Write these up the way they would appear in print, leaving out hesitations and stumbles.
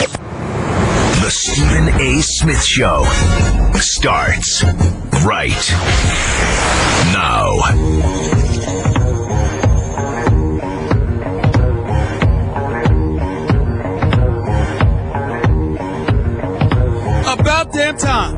The Stephen A. Smith Show starts right now. About damn time.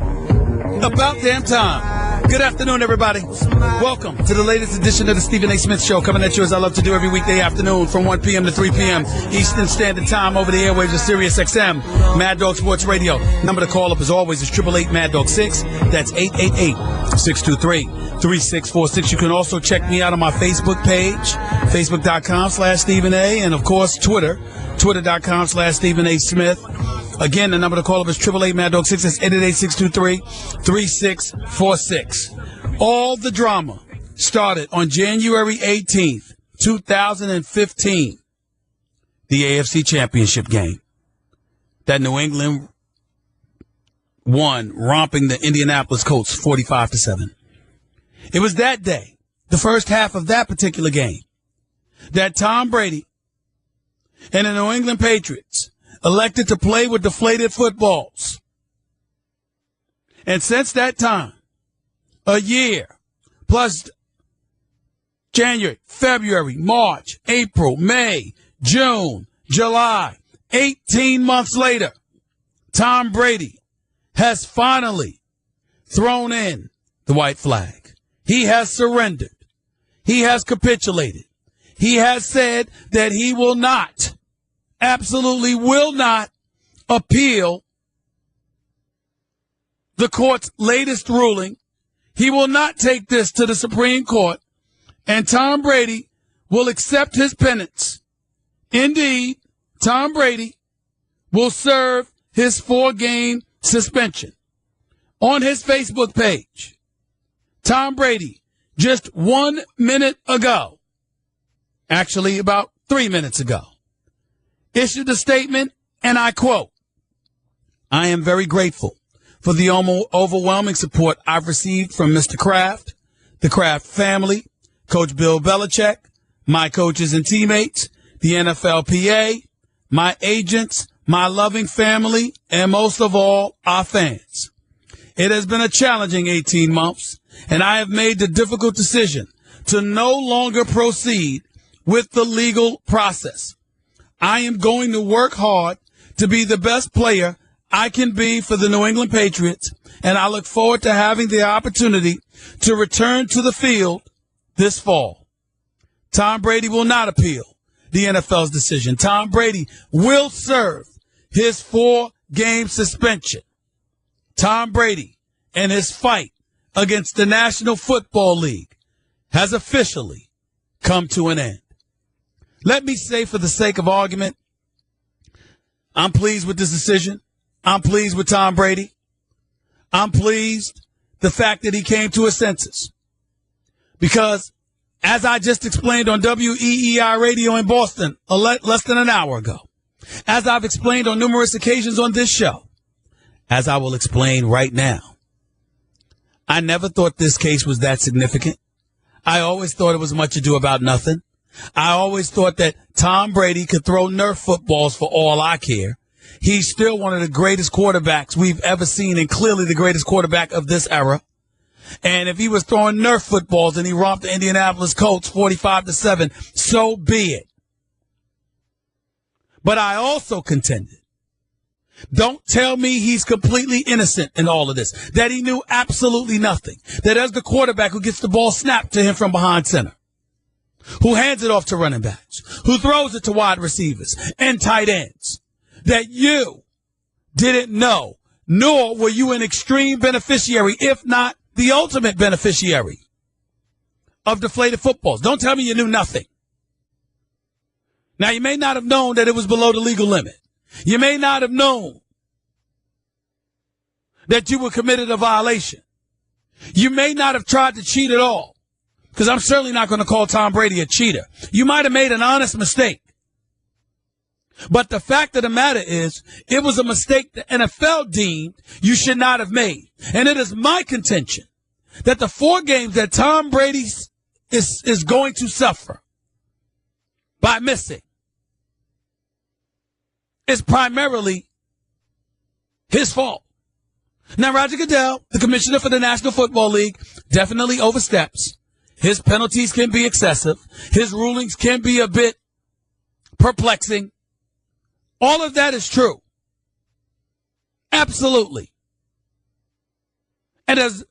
About damn time. Good afternoon, everybody. Welcome to the latest edition of the Stephen A. Smith Show, coming at you as I love to do every weekday afternoon from 1 p.m. to 3 p.m. Eastern Standard Time over the airwaves of Sirius XM, Mad Dog Sports Radio. Number to call up, as always, is 888-MAD-DOG-6. That's 888-623-3646. You can also check me out on my Facebook page, facebook.com/Stephen A. And, of course, Twitter, twitter.com/Stephen A. Smith. Again, the number to call up is 888-MAD-DOG-6. That's 888-623-3646. All the drama started on January 18th, 2015, the AFC Championship game that New England won, romping the Indianapolis Colts 45-7. It was that day, the first half of that particular game, that Tom Brady and the New England Patriots elected to play with deflated footballs. And since that time, a year, plus January, February, March, April, May, June, July, 18 months later, Tom Brady has finally thrown in the white flag. He has surrendered. He has capitulated. He has said that he will not, absolutely will not, appeal the court's latest ruling. He will not take this to the Supreme Court, and Tom Brady will accept his penance. Indeed, Tom Brady will serve his 4-game suspension. On his Facebook page, Tom Brady, just 1 minute ago, actually about 3 minutes ago, issued a statement, and I quote, "I am very grateful for the overwhelming support I've received from Mr. Kraft, the Kraft family, Coach Bill Belichick, my coaches and teammates, the NFLPA, my agents, my loving family, and most of all, our fans. It has been a challenging 18 months, and I have made the difficult decision to no longer proceed with the legal process. I am going to work hard to be the best player I can be for the New England Patriots, and I look forward to having the opportunity to return to the field this fall." Tom Brady will not appeal the NFL's decision. Tom Brady will serve his 4-game suspension. Tom Brady and his fight against the National Football League has officially come to an end. Let me say, for the sake of argument, I'm pleased with this decision. I'm pleased with Tom Brady. I'm pleased the fact that he came to his senses. Because, as I just explained on WEEI radio in Boston less than an hour ago, as I've explained on numerous occasions on this show, as I will explain right now, I never thought this case was that significant. I always thought it was much ado about nothing. I always thought that Tom Brady could throw Nerf footballs for all I care. He's still one of the greatest quarterbacks we've ever seen, and clearly the greatest quarterback of this era. And if he was throwing Nerf footballs and he romped the Indianapolis Colts 45-7, so be it. But I also contended, don't tell me he's completely innocent in all of this, that he knew absolutely nothing, that as the quarterback who gets the ball snapped to him from behind center, who hands it off to running backs, who throws it to wide receivers and tight ends, that you didn't know, nor were you an extreme beneficiary, if not the ultimate beneficiary, of deflated footballs. Don't tell me you knew nothing. Now, you may not have known that it was below the legal limit. You may not have known that you were committed a violation. You may not have tried to cheat at all, because I'm certainly not going to call Tom Brady a cheater. You might have made an honest mistake. But the fact of the matter is, it was a mistake the NFL deemed you should not have made. And it is my contention that the 4 games that Tom Brady is going to suffer by missing is primarily His fault. Now, Roger Goodell, the commissioner for the National Football League, definitely oversteps. His penalties can be excessive. His rulings can be a bit perplexing. All of that is true. Absolutely. And does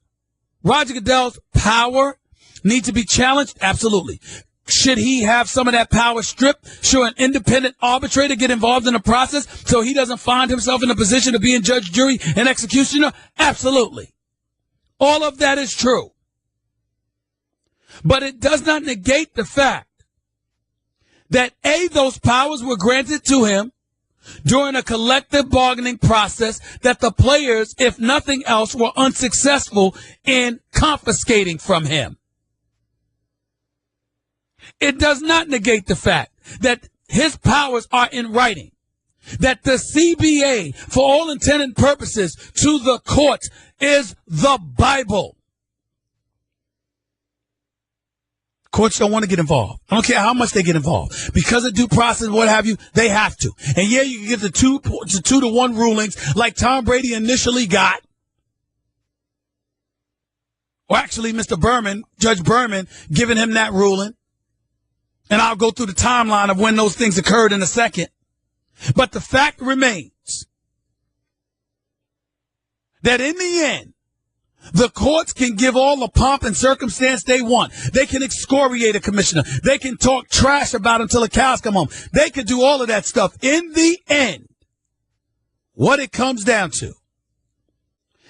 Roger Goodell's power need to be challenged? Absolutely. Should he have some of that power stripped? Should an independent arbitrator get involved in the process so he doesn't find himself in a position of being judge, jury, and executioner? Absolutely. All of that is true. But it does not negate the fact that A, those powers were granted to him during a collective bargaining process that the players, if nothing else, were unsuccessful in confiscating from him. It does not negate the fact that his powers are in writing, that the CBA, for all intent and purposes, to the courts is the Bible. Courts don't want to get involved. I don't care how much they get involved. Because of due process, what have you, they have to. And yeah, you can get the 2-1 rulings like Tom Brady initially got. Or actually, Mr. Berman, Judge Berman, giving him that ruling. And I'll go through the timeline of when those things occurred in a second. But the fact remains that in the end, the courts can give all the pomp and circumstance they want. They can excoriate a commissioner. They can talk trash about him till the cows come home. They can do all of that stuff. In the end, what it comes down to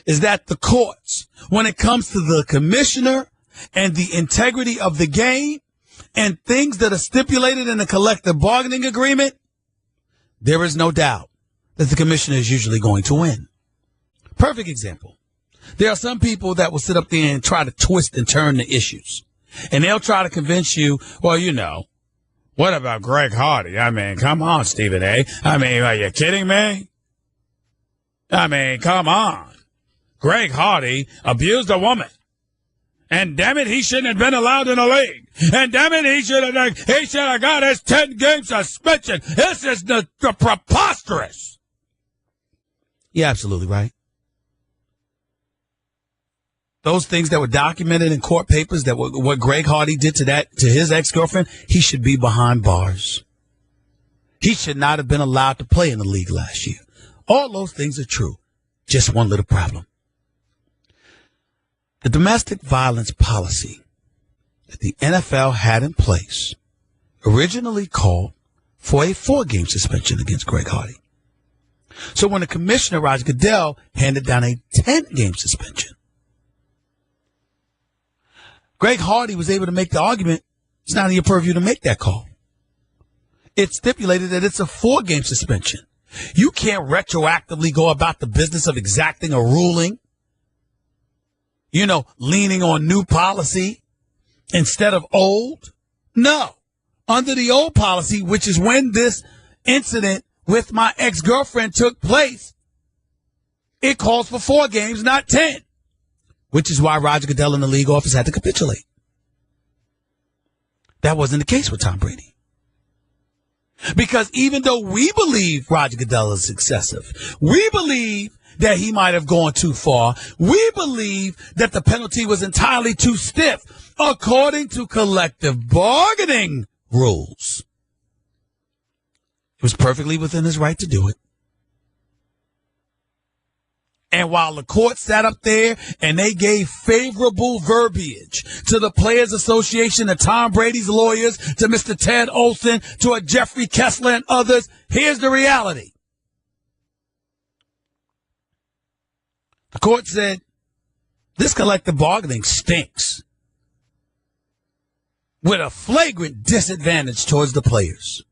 is that the courts, when it comes to the commissioner and the integrity of the game and things that are stipulated in a collective bargaining agreement, there is no doubt that the commissioner is usually going to win. Perfect example. There are some people that will sit up there and try to twist and turn the issues. And they'll try to convince you, well, you know, what about Greg Hardy? I mean, come on, Stephen A. I mean, are you kidding me? I mean, come on. Greg Hardy abused a woman. And damn it, he shouldn't have been allowed in the league. And damn it, he should have got his 10-game suspension. This is the preposterous. You're absolutely right. Those things that were documented in court papers, that what Greg Hardy did to his ex-girlfriend, he should be behind bars. He should not have been allowed to play in the league last year. All those things are true. Just one little problem. The domestic violence policy that the NFL had in place originally called for a 4-game suspension against Greg Hardy. So when the commissioner, Roger Goodell, handed down a 10-game suspension, Greg Hardy was able to make the argument, it's not in your purview to make that call. It stipulated that it's a 4-game suspension. You can't retroactively go about the business of exacting a ruling, you know, leaning on new policy instead of old. No. Under the old policy, which is when this incident with my ex-girlfriend took place, it calls for 4 games, not 10. Which is why Roger Goodell and the league office had to capitulate. That wasn't the case with Tom Brady. Because even though we believe Roger Goodell is excessive, we believe that he might have gone too far, we believe that the penalty was entirely too stiff, according to collective bargaining rules. It was perfectly within his right to do it. And while the court sat up there and they gave favorable verbiage to the Players Association, to Tom Brady's lawyers, to Mr. Ted Olson, to a Jeffrey Kessler and others, here's the reality. The court said, this collective bargaining stinks, with a flagrant disadvantage towards the players.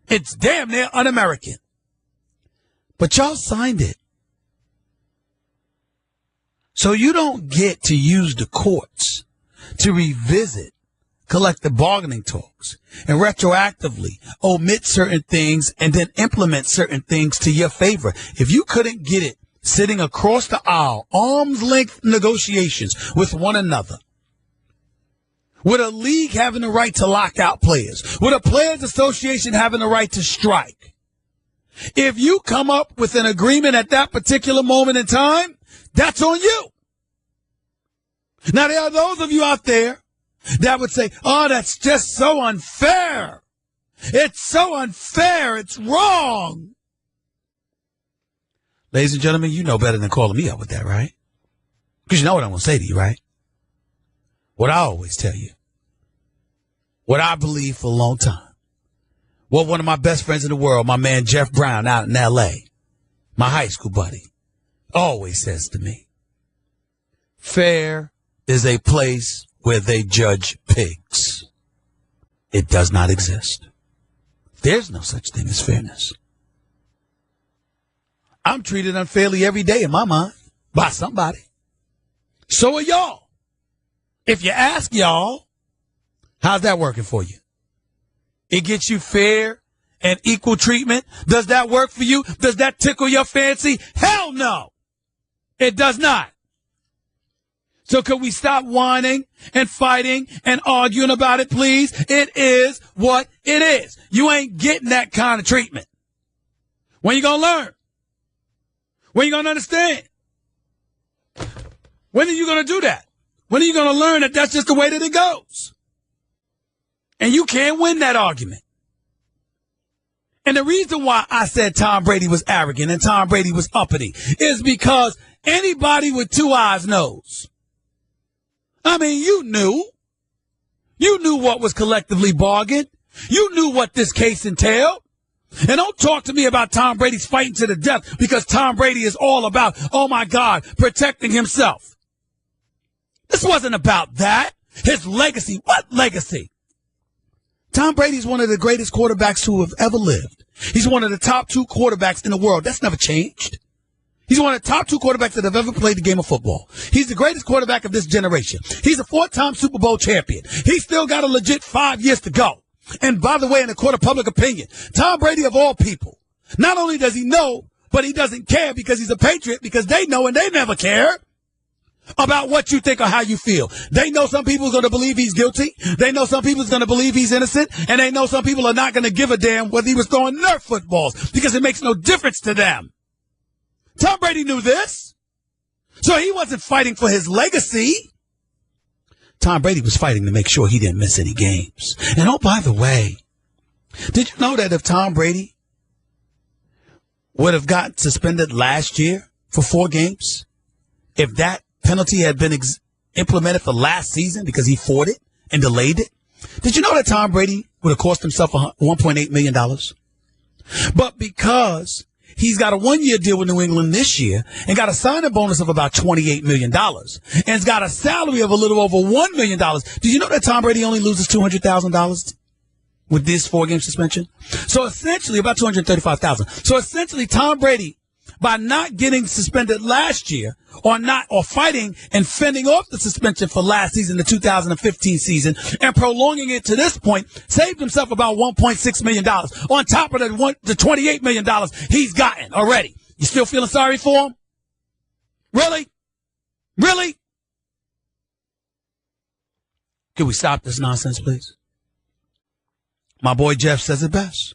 It's damn near un-American. But y'all signed it. So you don't get to use the courts to revisit collective bargaining talks and retroactively omit certain things and then implement certain things to your favor. If you couldn't get it sitting across the aisle, arm's length negotiations with one another, with a league having the right to lock out players, with a players association having the right to strike, If you come up with an agreement at that particular moment in time, that's on you. Now, there are those of you out there that would say, oh, that's just so unfair. It's so unfair. It's wrong. Ladies and gentlemen, you know better than calling me up with that, right? Because you know what I'm going to say to you, right? What I always tell you. What I believe for a long time. What one of my best friends in the world, my man Jeff Brown out in L.A., my high school buddy, always says to me, fair is a place where they judge pigs. It does not exist. There's no such thing as fairness. I'm treated unfairly every day in my mind by somebody. So are y'all. If you ask y'all, how's that working for you? It gets you fair and equal treatment. Does that work for you? Does that tickle your fancy? Hell no. It does not. So could we stop whining and fighting and arguing about it, please? It is what it is. You ain't getting that kind of treatment. When you gonna learn? When you gonna understand? When are you gonna do that? When are you gonna learn that that's just the way that it goes? And you can't win that argument. And the reason why I said Tom Brady was arrogant and Tom Brady was uppity is because anybody with two eyes knows. I mean, you knew what was collectively bargained. You knew what this case entailed. And don't talk to me about Tom Brady's fighting to the death because Tom Brady is all about, oh my God, protecting himself. This wasn't about that. His legacy. What legacy? Tom Brady's one of the greatest quarterbacks who have ever lived. He's one of the top two quarterbacks in the world. That's never changed. He's one of the top two quarterbacks that have ever played the game of football. He's the greatest quarterback of this generation. He's a 4-time Super Bowl champion. He's still got a legit 5 years to go. And by the way, in the court of public opinion, Tom Brady of all people, not only does he know, but he doesn't care because he's a patriot, because they know and they never care about what you think or how you feel. They know some people are going to believe he's guilty. They know some people are going to believe he's innocent. And they know some people are not going to give a damn whether he was throwing Nerf footballs because it makes no difference to them. Tom Brady knew this. So he wasn't fighting for his legacy. Tom Brady was fighting to make sure he didn't miss any games. And oh, by the way, did you know that if Tom Brady would have gotten suspended last year for 4 games, if that penalty had been implemented for last season because he fought it and delayed it, did you know that Tom Brady would have cost himself $1.8 million? But because he's got a 1-year deal with New England this year and got a signing bonus of about $28 million and has got a salary of a little over $1 million. Did you know that Tom Brady only loses $200,000 with this 4-game suspension? So essentially about $235,000. So essentially Tom Brady, by not getting suspended last year or fighting and fending off the suspension for last season, the 2015 season, and prolonging it to this point, saved himself about $1.6 million on top of the $28 million he's gotten already. You still feeling sorry for him? Really? Really? Can we stop this nonsense, please? My boy Jeff says it best.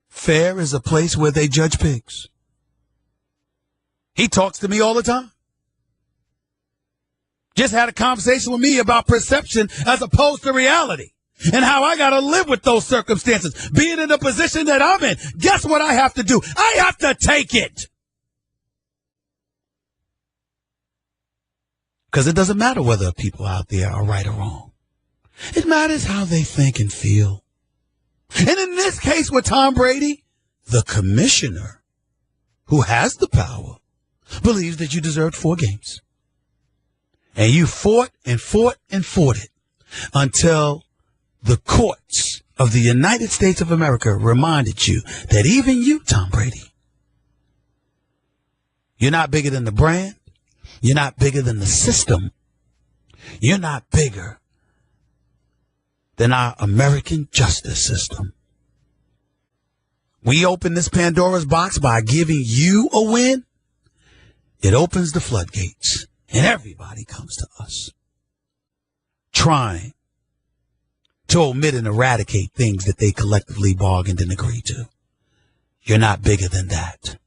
Fair is a place where they judge pigs. He talks to me all the time. Just had a conversation with me about perception as opposed to reality and how I got to live with those circumstances. Being in the position that I'm in, guess what I have to do? I have to take it. Because it doesn't matter whether people out there are right or wrong. It matters how they think and feel. And in this case with Tom Brady, the commissioner who has the power believes that you deserved 4 games. And you fought and fought and fought it until the courts of the United States of America reminded you that even you, Tom Brady, you're not bigger than the brand. You're not bigger than the system. You're not bigger than our American justice system. We open this Pandora's box by giving you a win. It opens the floodgates, and everybody comes to us, trying to omit and eradicate things that they collectively bargained and agreed to. You're not bigger than that.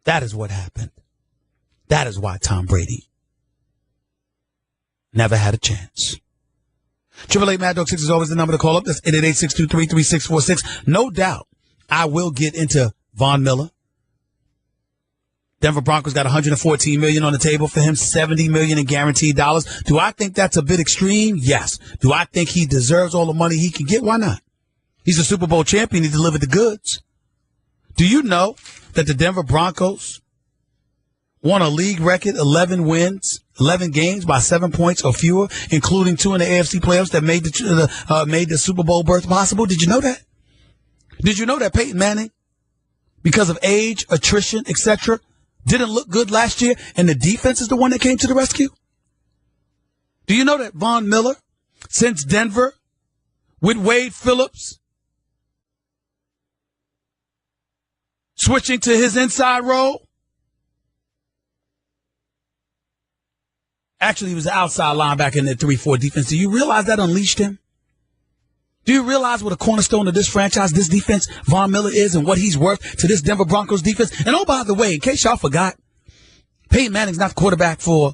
That is what happened. That is why Tom Brady never had a chance. 888 Mad Dog 6 is always the number to call up. That's 888-623-3646. No doubt I will get into Von Miller. Denver Broncos got $114 million on the table for him, $70 million in guaranteed dollars. Do I think that's a bit extreme? Yes. Do I think he deserves all the money he can get? Why not? He's a Super Bowl champion. He delivered the goods. Do you know that the Denver Broncos won a league record 11 wins, 11 games by 7 points or fewer, including 2 in the AFC playoffs that made the Super Bowl berth possible? Did you know that? Did you know that Peyton Manning, because of age, attrition, etc., didn't look good last year, and the defense is the one that came to the rescue? Do you know that Von Miller, since Denver, with Wade Phillips switching to his inside role, actually he was the outside linebacker in the 3-4 defense. Do you realize that unleashed him? Do you realize what a cornerstone of this franchise, this defense, Von Miller is, and what he's worth to this Denver Broncos defense? And oh, by the way, in case y'all forgot, Peyton Manning's not the quarterback for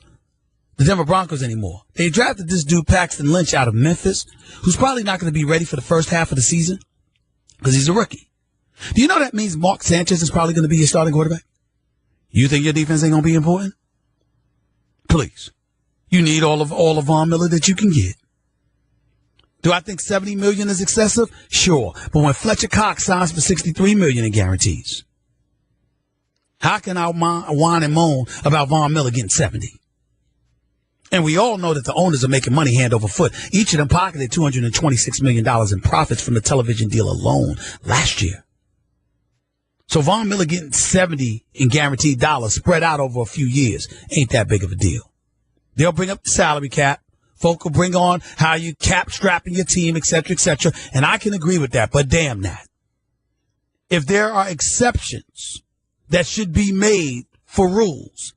the Denver Broncos anymore. They drafted this dude Paxton Lynch out of Memphis, who's probably not going to be ready for the first half of the season because he's a rookie. Do you know that means Mark Sanchez is probably going to be your starting quarterback? You think your defense ain't going to be important? Please. You need all of Von Miller that you can get. Do I think $70 million is excessive? Sure. But when Fletcher Cox signs for $63 million in guarantees, how can I whine and moan about Von Miller getting 70? And we all know that the owners are making money hand over foot. Each of them pocketed $226 million in profits from the television deal alone last year. So Von Miller getting 70 in guaranteed dollars spread out over a few years ain't that big of a deal. They'll bring up the salary cap. Folk will bring on how you cap strapping your team, et cetera, and I can agree with that, but damn that. If there are exceptions that should be made for rules,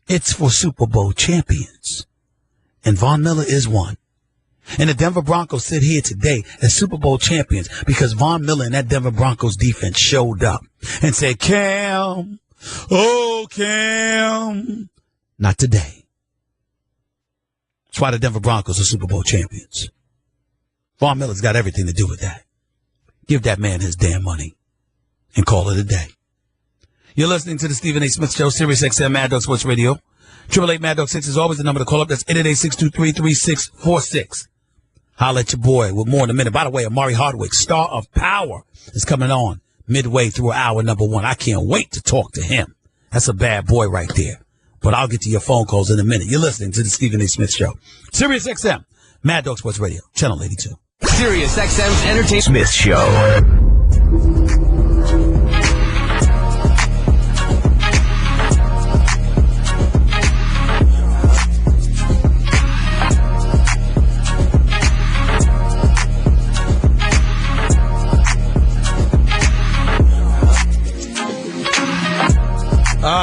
it's for Super Bowl champions. And Von Miller is one. And the Denver Broncos sit here today as Super Bowl champions because Von Miller and that Denver Broncos defense showed up and said, Cam, oh, Cam, not today. That's why the Denver Broncos are Super Bowl champions. Von Miller's got everything to do with that. Give that man his damn money and call it a day. You're listening to the Stephen A. Smith Show, Sirius XM Mad Dog Sports Radio. 888 Mad Dog 6 is always the number to call up. That's 888-623-3646. Holla at your boy with more in a minute. By the way, Amari Hardwick, star of Power, is coming on midway through hour number 1. I can't wait to talk to him. That's a bad boy right there. But I'll get to your phone calls in a minute. You're listening to the Stephen A. Smith Show. Sirius XM, Mad Dog Sports Radio, Channel 82. Sirius XM's Entertainment Smith Show.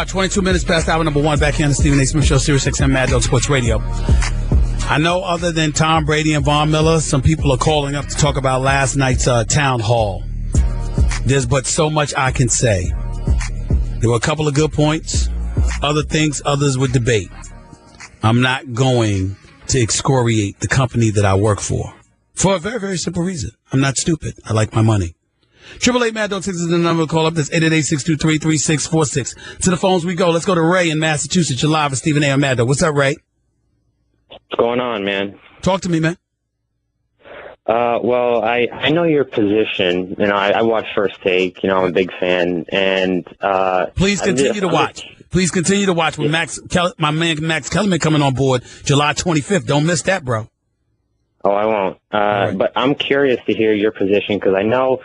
22 minutes past hour number 1, back here on the Stephen A. Smith Show, Sirius XM Mad Dog Sports Radio. I know other than Tom Brady and Von Miller, some people are calling up to talk about last night's town hall. There's but so much I can say. There were a couple of good points. Other things others would debate. I'm not going to excoriate the company that I work for a very, very simple reason. I'm not stupid. I like my money. 888 Mad Dog 6 is the number to call up. That's 888-623-3646. To the phones we go. Let's go to Ray in Massachusetts. You're live with Stephen A. on Mad Dog. What's up, Ray? What's going on, man? Talk to me, man. Well, I know your position. You know, I watch First Take. You know, I'm a big fan. And please continue to watch. Please continue to watch with my man Max Kellerman coming on board July 25th. Don't miss that, bro. Oh, I won't. Right. But I'm curious to hear your position because I want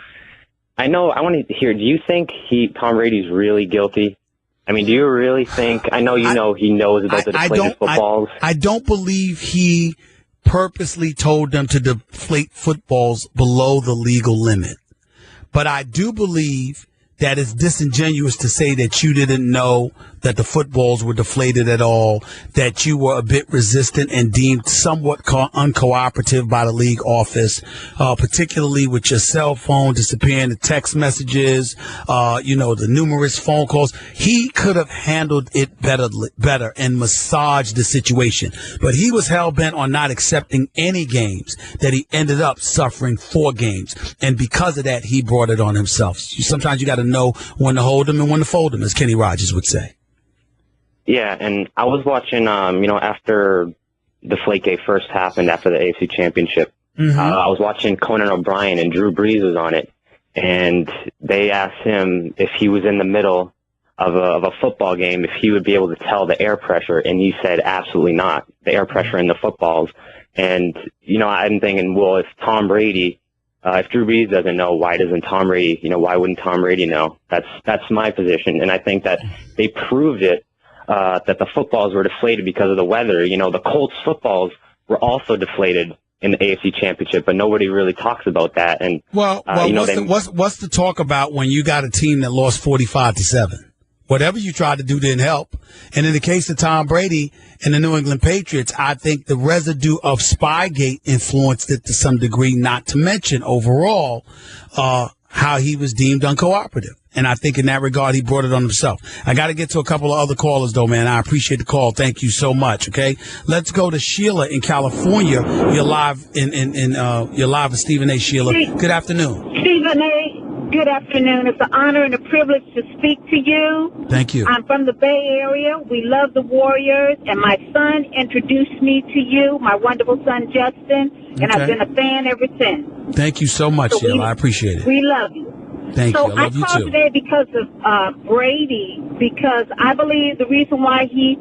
to hear, do you think Tom Brady's really guilty? I mean, do you really think, I know he knows about the deflated footballs. I don't believe he purposely told them to deflate footballs below the legal limit. But I do believe that it's disingenuous to say that you didn't know that the footballs were deflated at all, that you were a bit resistant and deemed somewhat uncooperative by the league office, particularly with your cell phone disappearing, the text messages, the numerous phone calls. He could have handled it better and massaged the situation. But he was hell-bent on not accepting any games, that he ended up suffering 4 games. And because of that, he brought it on himself. Sometimes you got to know when to hold them and when to fold them, as Kenny Rogers would say. Yeah, and I was watching, after Deflategate first happened after the AFC Championship. I was watching Conan O'Brien, and Drew Brees was on it, and they asked him if he was in the middle of a football game, if he would be able to tell the air pressure, and he said absolutely not, the air pressure in the footballs. And, I'm thinking, well, if Tom Brady, if Drew Brees doesn't know, why doesn't Tom Brady, why wouldn't Tom Brady know? That's my position, and I think that they proved it, that the footballs were deflated because of the weather. The Colts footballs were also deflated in the AFC Championship, but nobody really talks about that. And what's the talk about when you got a team that lost 45-7? Whatever you tried to do didn't help. And in the case of Tom Brady and the New England Patriots, I think the residue of Spygate influenced it to some degree, not to mention overall how he was deemed uncooperative. And I think in that regard, he brought it on himself. I got to get to a couple of other callers, though, man. I appreciate the call. Thank you so much. Okay, let's go to Sheila in California. You're live you're live with Stephen A. Sheila. Good afternoon, Stephen A. Good afternoon. It's an honor and a privilege to speak to you. Thank you. I'm from the Bay Area. We love the Warriors, and my son introduced me to you, my wonderful son Justin, and I've been a fan ever since. Thank you so much, Sheila. I appreciate it. We love you. Thank you. I love you too. I called today because of Brady, because I believe the reason why he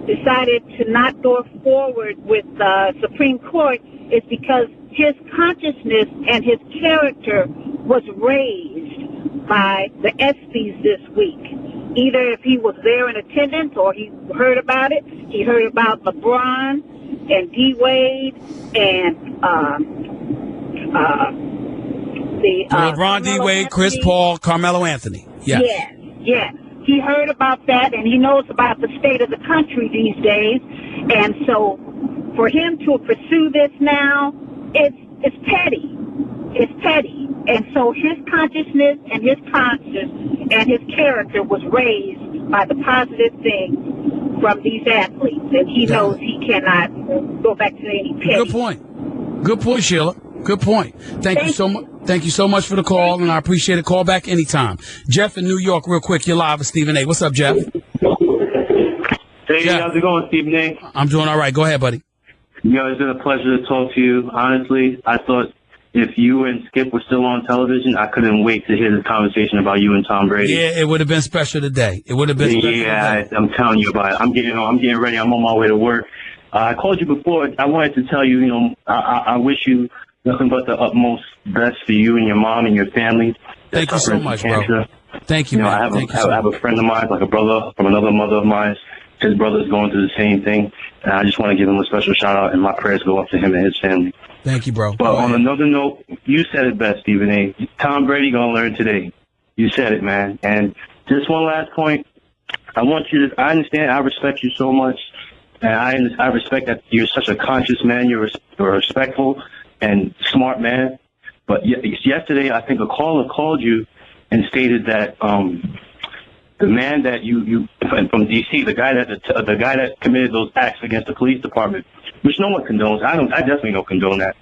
decided to not go forward with the Supreme Court is because his consciousness and his character was raised by the ESPYs this week. Either if he was there in attendance or he heard about it, he heard about LeBron and D-Wade and LeBron, D-Wade, Chris Paul, Carmelo Anthony. Yes. Yes. He heard about that, and he knows about the state of the country these days. And so for him to pursue this now, it's petty. It's petty. And so his consciousness and his conscience and his character was raised by the positive things from these athletes. And he knows he cannot go back to any petty. Good point. Good point, Sheila. Good point. Thank you so much. Thank you so much for the call, and I appreciate it. Call back anytime. Jeff in New York, real quick. You're live with Stephen A. What's up, Jeff? Hey, Jeff. How's it going, Stephen A? I'm doing all right. Go ahead, buddy. It's been a pleasure to talk to you. Honestly, I thought if you and Skip were still on television, I couldn't wait to hear this conversation about you and Tom Brady. Yeah, it would have been special today. It would have been special today. I'm telling you about it. I'm getting ready. I'm on my way to work. I called you before. I wanted to tell you, I wish you nothing but the utmost best for you and your mom and your family. Thank you so much, bro. Thank you, man. I have a friend of mine, like a brother from another mother of mine. His brother's going through the same thing. And I just want to give him a special shout-out, and my prayers go up to him and his family. Thank you, bro. But on another note, you said it best, Stephen A. Tom Brady going to learn today. You said it, man. And just one last point. I understand, I respect you so much, and I respect that you're such a conscious man. You're a respectful and smart man. But yesterday, I think a caller called you and stated that the man that you from D.C., the guy that committed those acts against the police department, which no one condones. I definitely don't condone that.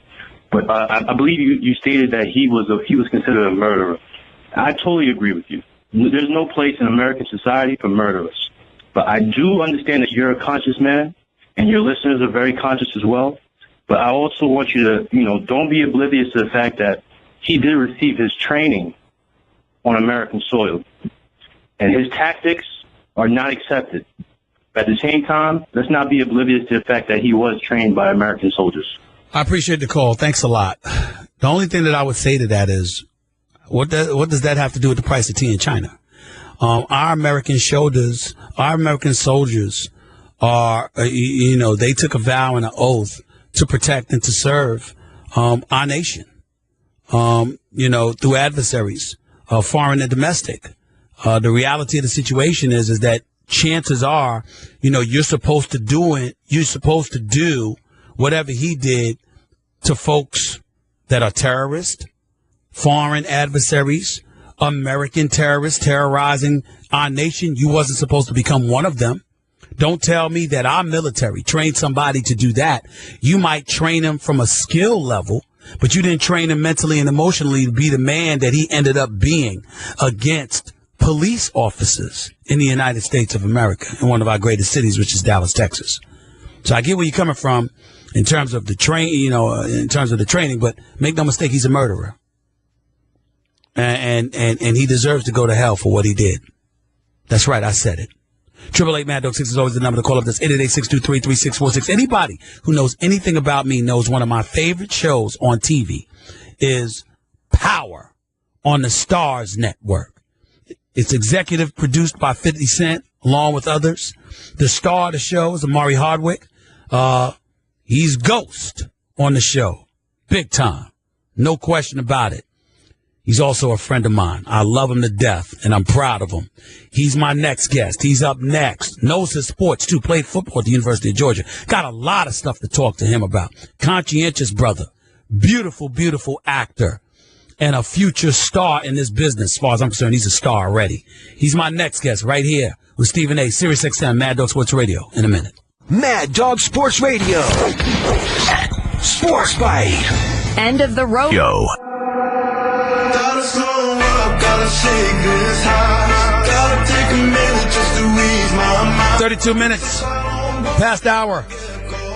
But I believe you stated that he was considered a murderer. I totally agree with you. There's no place in American society for murderers. But I do understand that you're a conscious man, and your listeners are very conscious as well. But I also want you to, don't be oblivious to the fact that he did receive his training on American soil. And his tactics are not accepted. But at the same time, let's not be oblivious to the fact that he was trained by American soldiers. I appreciate the call. Thanks a lot. The only thing that I would say to that is, what does that have to do with the price of tea in China? Our American soldiers are, they took a vow and an oath to protect and to serve our nation, through adversaries. foreign and domestic. The reality of the situation is that chances are, you're supposed to do whatever he did to folks that are terrorists, foreign adversaries, American terrorists terrorizing our nation. You wasn't supposed to become one of them. Don't tell me that our military trained somebody to do that. You might train him from a skill level, but you didn't train him mentally and emotionally to be the man that he ended up being against police officers in the United States of America, in one of our greatest cities, which is Dallas, Texas. So I get where you're coming from in terms of the training, but make no mistake, he's a murderer. And he deserves to go to hell for what he did. That's right, I said it. 888-MAD-DOG-6 is always the number to call up. That's 888-623-3646. Anybody who knows anything about me knows one of my favorite shows on TV is Power on the Stars Network. It's executive produced by 50 Cent, along with others. The star of the show is Amari Hardwick. He's Ghost on the show. Big time. No question about it. He's also a friend of mine. I love him to death, and I'm proud of him. He's my next guest. He's up next. Knows his sports, too. Played football at the University of Georgia. Got a lot of stuff to talk to him about. Conscientious brother. Beautiful, beautiful actor. And a future star in this business. As far as I'm concerned, he's a star already. He's my next guest right here with Stephen A. Sirius XM, Mad Dog Sports Radio, in a minute. Mad Dog Sports Radio. Sports Bite. End of the road. Yo. Gotta slow up, gotta shake this high. Gotta take a minute just to ease my mind. 32 minutes past the hour.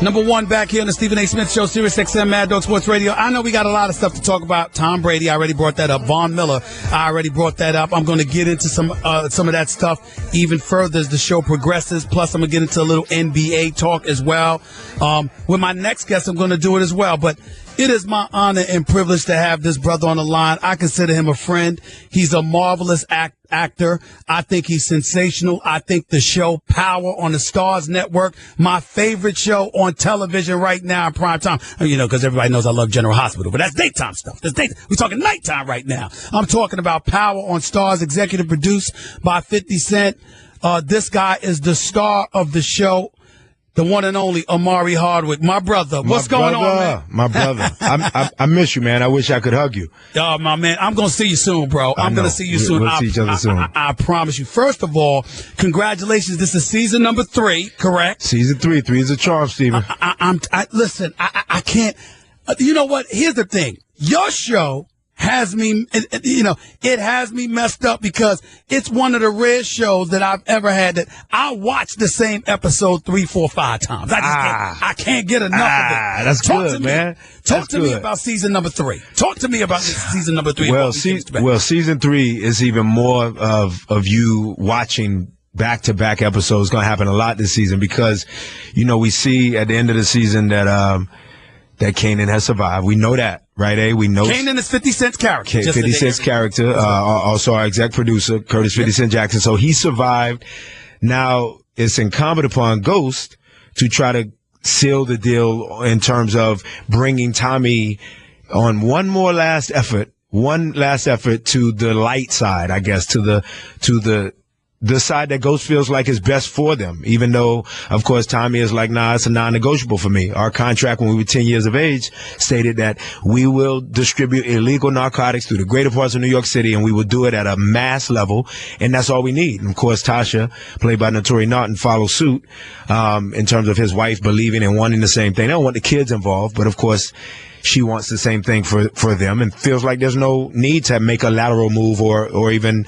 Number one back here on the Stephen A. Smith Show, Sirius XM, Mad Dog Sports Radio. I know we got a lot of stuff to talk about. Tom Brady, I already brought that up. Von Miller, I already brought that up. I'm going to get into some of that stuff even further as the show progresses. Plus, I'm going to get into a little NBA talk as well. With my next guest, I'm going to do it as well. But it is my honor and privilege to have this brother on the line. I consider him a friend. He's a marvelous actor. I think he's sensational. I think the show Power on the Stars Network, my favorite show on television right now in prime time. Because everybody knows I love General Hospital, but that's daytime stuff. We're talking nighttime right now. I'm talking about Power on Stars, executive produced by 50 Cent. This guy is the star of the show. The one and only Amari Hardwick, my brother. What's going on, man? My brother. I miss you, man. I wish I could hug you. Oh, my man. I'm going to see you soon, bro. I'm going to see you soon. We'll see each other soon. I promise you. First of all, congratulations. This is season number 3, correct? Season 3. 3 is a charm, Steven. Listen, I can't. You know what? Here's the thing. Your show has me, it has me messed up because it's one of the rare shows that I've ever had that I watch the same episode 3, 4, 5 times. I can't get enough of it. That's good, man. Talk to me about season number 3. Talk to me about season number 3. Well, season 3 is even more of you watching back-to-back episodes. Going to happen a lot this season because, we see at the end of the season that Kanan has survived. We know that, right? We know Kanan is 50 Cent's character. 50 Cent's character, also our exec producer, Curtis 50 Cent Jackson. So he survived. Now it's incumbent upon Ghost to try to seal the deal in terms of bringing Tommy on one last effort to the light side, I guess, to the side that Ghost feels like is best for them, even though, of course, Tommy is like, nah, it's a non-negotiable for me. Our contract when we were 10 years of age stated that we will distribute illegal narcotics through the greater parts of New York City, and we will do it at a mass level, and that's all we need. And, of course, Tasha, played by Notori Naughton, follows suit in terms of his wife believing and wanting the same thing. They don't want the kids involved, but, of course, she wants the same thing for them and feels like there's no need to make a lateral move or even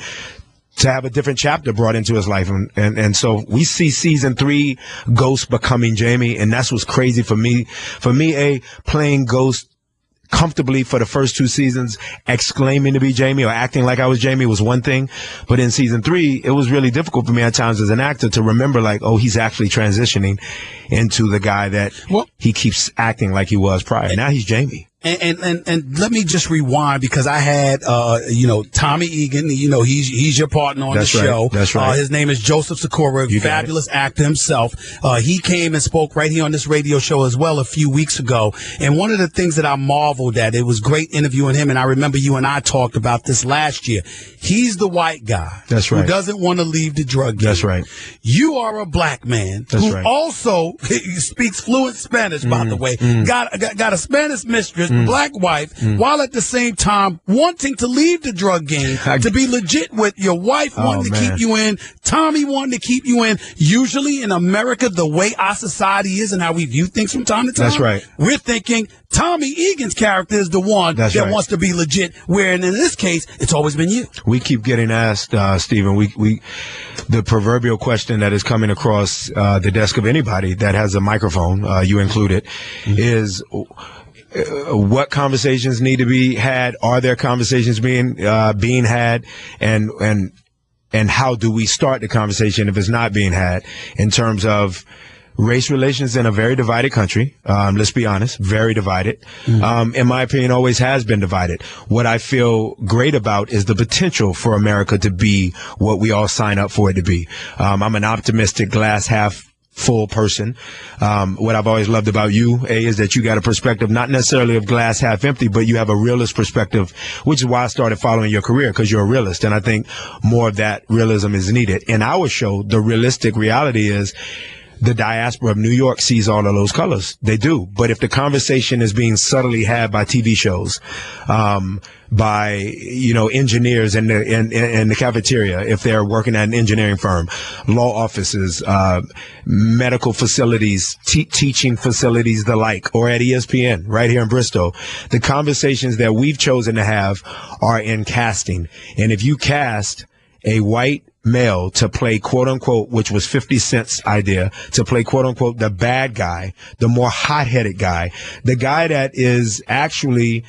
to have a different chapter brought into his life. And so we see season 3 Ghost becoming Jamie, and that's what's crazy for me. For me, playing Ghost comfortably for the first 2 seasons, exclaiming to be Jamie or acting like I was Jamie was one thing. But in season 3, it was really difficult for me at times as an actor to remember, like, oh, he's actually transitioning into the guy that he keeps acting like he was prior. Now he's Jamie. And let me just rewind because I had, Tommy Egan, he's your partner on the show. That's right. His name is Joseph Sikora, fabulous actor himself. He came and spoke right here on this radio show as well a few weeks ago. And one of the things that I marveled at, it was great interviewing him. And I remember you and I talked about this last year. He's the white guy. That's right. Who doesn't want to leave the drug game. That's right. You are a black man who also speaks fluent Spanish, by the way. Got a Spanish mistress, black wife, while at the same time wanting to leave the drug game to be legit with your wife wanting to keep you in, Tommy wanting to keep you in. Usually in America, the way our society is and how we view things from time to time, that's right. We're thinking Tommy Egan's character is the one that wants to be legit, where in this case, it's always been you. We keep getting asked, Stephen, the proverbial question that is coming across the desk of anybody that has a microphone, you included, is what conversations need to be had? Are there conversations being had? And how do we start the conversation if it's not being had in terms of race relations in a very divided country? Let's be honest, very divided. In my opinion, always has been divided. What I feel great about is the potential for America to be what we all sign up for it to be. I'm an optimistic glass half full person. What I've always loved about you, is that you got a perspective, not necessarily of glass half empty, but you have a realist perspective, which is why I started following your career, because you're a realist. And I think more of that realism is needed. In our show, the realistic reality is the diaspora of New York sees all of those colors. They do. But if the conversation is being subtly had by TV shows, by, engineers in the cafeteria, if they're working at an engineering firm, law offices, medical facilities, teaching facilities, the like, or at ESPN right here in Bristol, the conversations that we've chosen to have are in casting. And if you cast a white male to play, quote unquote, which was 50 Cent's idea, to play, quote unquote, the bad guy, the more hot-headed guy, the guy that is actually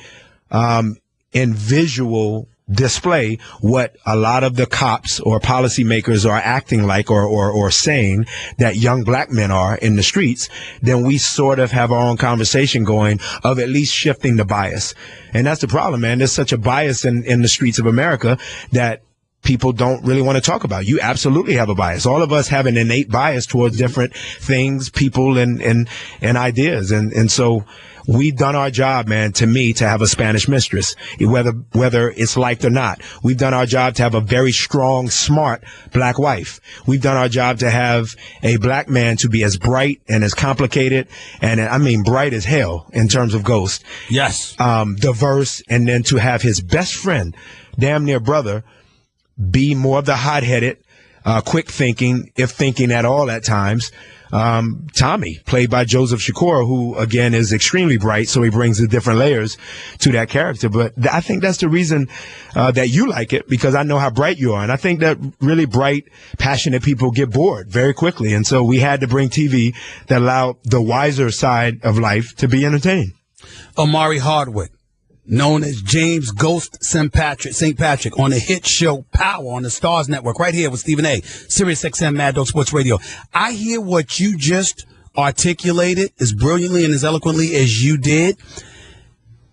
in visual display what a lot of the cops or policymakers are acting like or saying that young black men are in the streets, then we sort of have our own conversation going of at least shifting the bias. And that's the problem, man. There's such a bias in the streets of America that people don't really want to talk about. You absolutely have a bias. All of us have an innate bias towards different things, people, and ideas. And so we've done our job, man, to me, to have a Spanish mistress, whether it's liked or not. We've done our job to have a very strong, smart black wife. We've done our job to have a black man to be as bright and as complicated, and I mean bright as hell in terms of Ghost. Yes. Diverse, and then to have his best friend, damn near brother, be more of the hot-headed, quick thinking, if thinking at all at times. Tommy, played by Joseph Sikora, who, again, is extremely bright, so he brings the different layers to that character. But I think that's the reason that you like it, because I know how bright you are. And I think that really bright, passionate people get bored very quickly. And so we had to bring TV that allowed the wiser side of life to be entertaining. Omari Hardwick, known as James Ghost St. Patrick, on the hit show Power on the Stars Network, right here with Stephen A. Sirius XM Mad Dog Sports Radio. I hear what you just articulated as brilliantly and as eloquently as you did.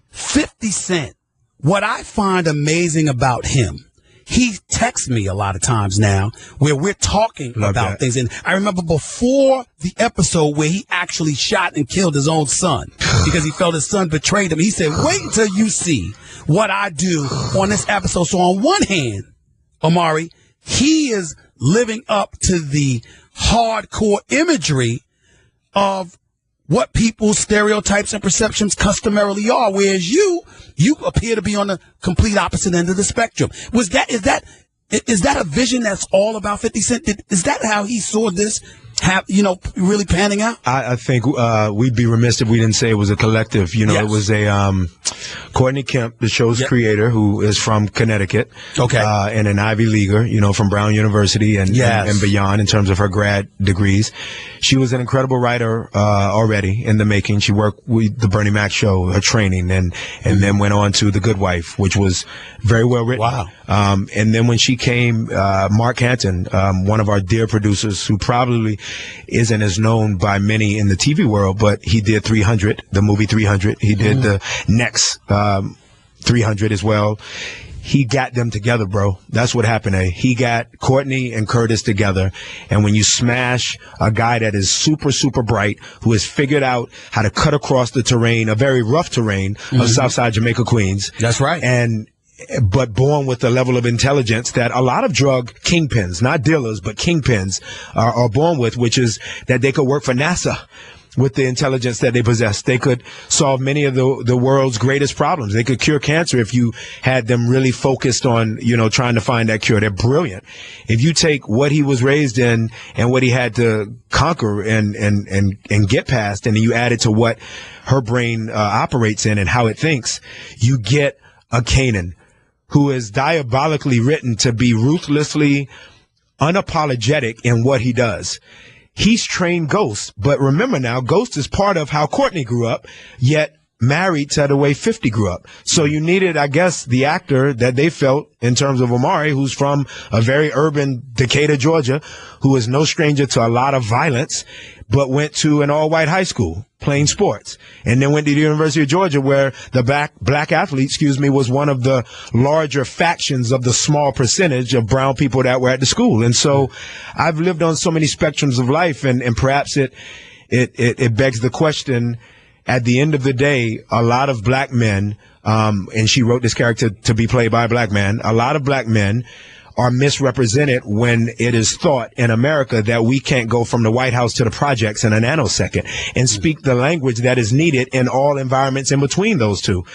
50 Cent, what I find amazing about him, he texts me a lot of times now where we're talking about things. And I remember before the episode where he actually shot and killed his own son because he felt his son betrayed him. He said, wait until you see what I do on this episode. So on one hand, Omari, he is living up to the hardcore imagery of what people's stereotypes and perceptions customarily are, whereas you appear to be on the complete opposite end of the spectrum. Is that a vision that's all about 50 Cent? Is that how he saw this really panning out? I think we'd be remiss if we didn't say it was a collective. Yes. It was a Courtney Kemp, the show's creator, who is from Connecticut. Okay. And an Ivy Leaguer, from Brown University and beyond in terms of her grad degrees. She was an incredible writer already in the making. She worked with the Bernie Mac show, her training, and then went on to The Good Wife, which was very well written. Wow. And then when she came, Mark Hanton, one of our dear producers, who probably isn't as known by many in the TV world, but he did 300, the movie 300. He did the next 300 as well. He got them together, bro. That's what happened. He got Courtney and Curtis together. And when you smash a guy that is super, super bright, who has figured out how to cut across the terrain, a very rough terrain of Southside Jamaica, Queens. That's right. But born with a level of intelligence that a lot of drug kingpins, not dealers, but kingpins are born with, which is that they could work for NASA. With the intelligence that they possess, they could solve many of the world's greatest problems. They could cure cancer if you had them really focused on, trying to find that cure. They're brilliant. If you take what he was raised in and what he had to conquer and get past, and then you add it to what her brain operates in and how it thinks, you get a Kanan who is diabolically written to be ruthlessly unapologetic in what he does. He's trained Ghost, but remember now, Ghost is part of how Courtney grew up, yet married to the way 50 grew up. So you needed, I guess, the actor that they felt in terms of Omari, who's from a very urban Decatur, Georgia, who is no stranger to a lot of violence, but went to an all-white high school playing sports, and then went to the University of Georgia, where the black athlete, was one of the larger factions of the small percentage of brown people that were at the school. And so I've lived on so many spectrums of life, and perhaps it begs the question, at the end of the day, a lot of black men, and she wrote this character to be played by a black man, a lot of black men are misrepresented when it is thought in America that we can't go from the White House to the projects in a nanosecond and speak the language that is needed in all environments in between those two.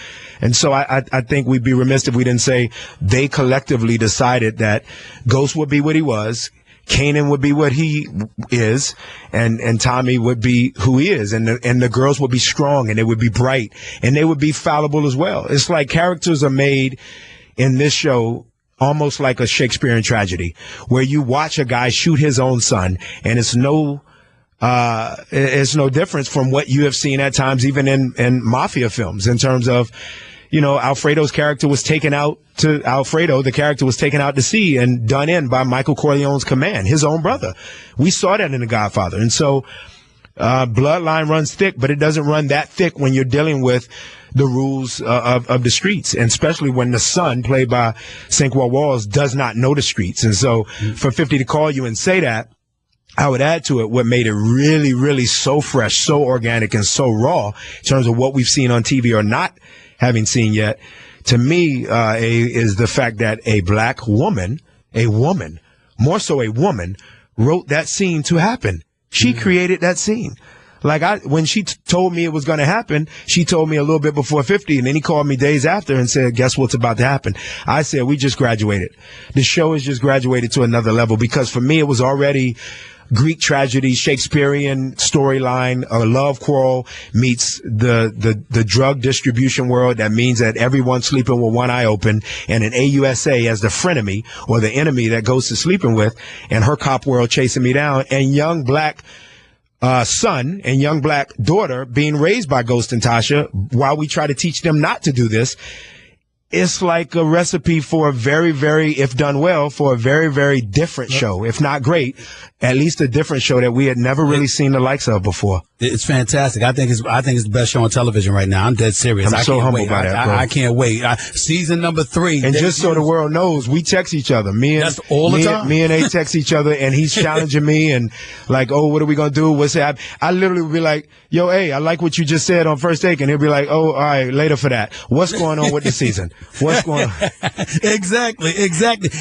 And so I think we'd be remiss if we didn't say they collectively decided that Ghost would be what he was, Kanan would be what he is, and Tommy would be who he is, and the girls would be strong, and they would be bright, and they would be fallible as well. It's like characters are made in this show almost like a Shakespearean tragedy, where you watch a guy shoot his own son, and it's no difference from what you have seen at times, even in mafia films, in terms of, Alfredo's character was taken out the character was taken out to sea and done in by Michael Corleone's command, his own brother. We saw that in The Godfather. And so, bloodline runs thick, but it doesn't run that thick when you're dealing with the rules of the streets, and especially when the son, played by Cinqua Walls, does not know the streets. And so for 50 to call you and say that, I would add to it what made it really, really so fresh, so organic, and so raw in terms of what we've seen on TV or not having seen yet, to me, is the fact that a black woman, more so a woman, wrote that scene to happen. She created that scene. Like when she told me it was going to happen, she told me a little bit before 50, and then he called me days after and said, guess what's about to happen? I said, we just graduated. The show has just graduated to another level, because for me, it was already Greek tragedy, Shakespearean storyline, a love quarrel meets the drug distribution world. That means that everyone's sleeping with one eye open, and an AUSA as the frenemy or the enemy that goes to sleeping with, and her cop world chasing me down, and young black son and young black daughter being raised by Ghost and Tasha while we try to teach them not to do this. It's like a recipe for a very, very, if done well, for a very, very different show. If not great, at least a different show that we had never really seen the likes of before. It's fantastic. I think it's the best show on television right now. I'm dead serious. I'm so humbled by that, bro. I can't wait. Season number 3. And just so the world knows, we text each other. That's all the time. Me and A text each other, and he's challenging me and like, oh, what are we going to do? What's that? I literally would be like, yo, A, I like what you just said on First Take. And he'll be like, oh, all right, later for that. What's going on with the season? What's going on? Exactly.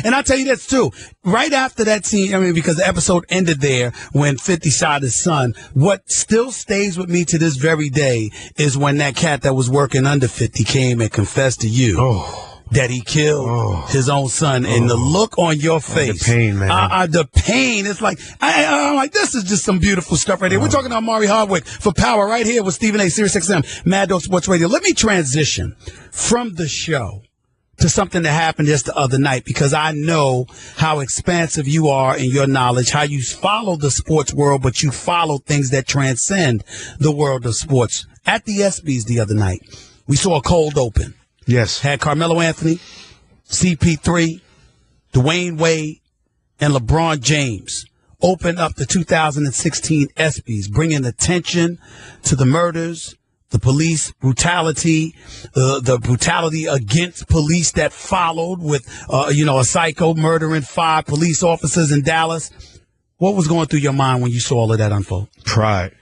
And I'll tell you this, too. Right after that scene, because the episode ended there when 50 shot his son, what still stays with me to this very day is when that cat that was working under 50 came and confessed to you. Oh. that he killed his own son, and the look on your face, the pain, man. The pain. It's like I'm like, this is just some beautiful stuff right here. We're talking to Amari Hardwick for Power right here with Stephen A. Sirius XM, Mad Dog Sports Radio. Let me transition from the show to something that happened just the other night, because I know how expansive you are in your knowledge, how you follow the sports world, but you follow things that transcend the world of sports. At the ESPYs the other night, we saw a cold open. Yes. Had Carmelo Anthony, CP3, Dwayne Wade, and LeBron James open up the 2016 ESPYs, bringing attention to the murders, the police brutality, the brutality against police that followed with, a psycho murdering 5 police officers in Dallas. What was going through your mind when you saw all of that unfold? Pride.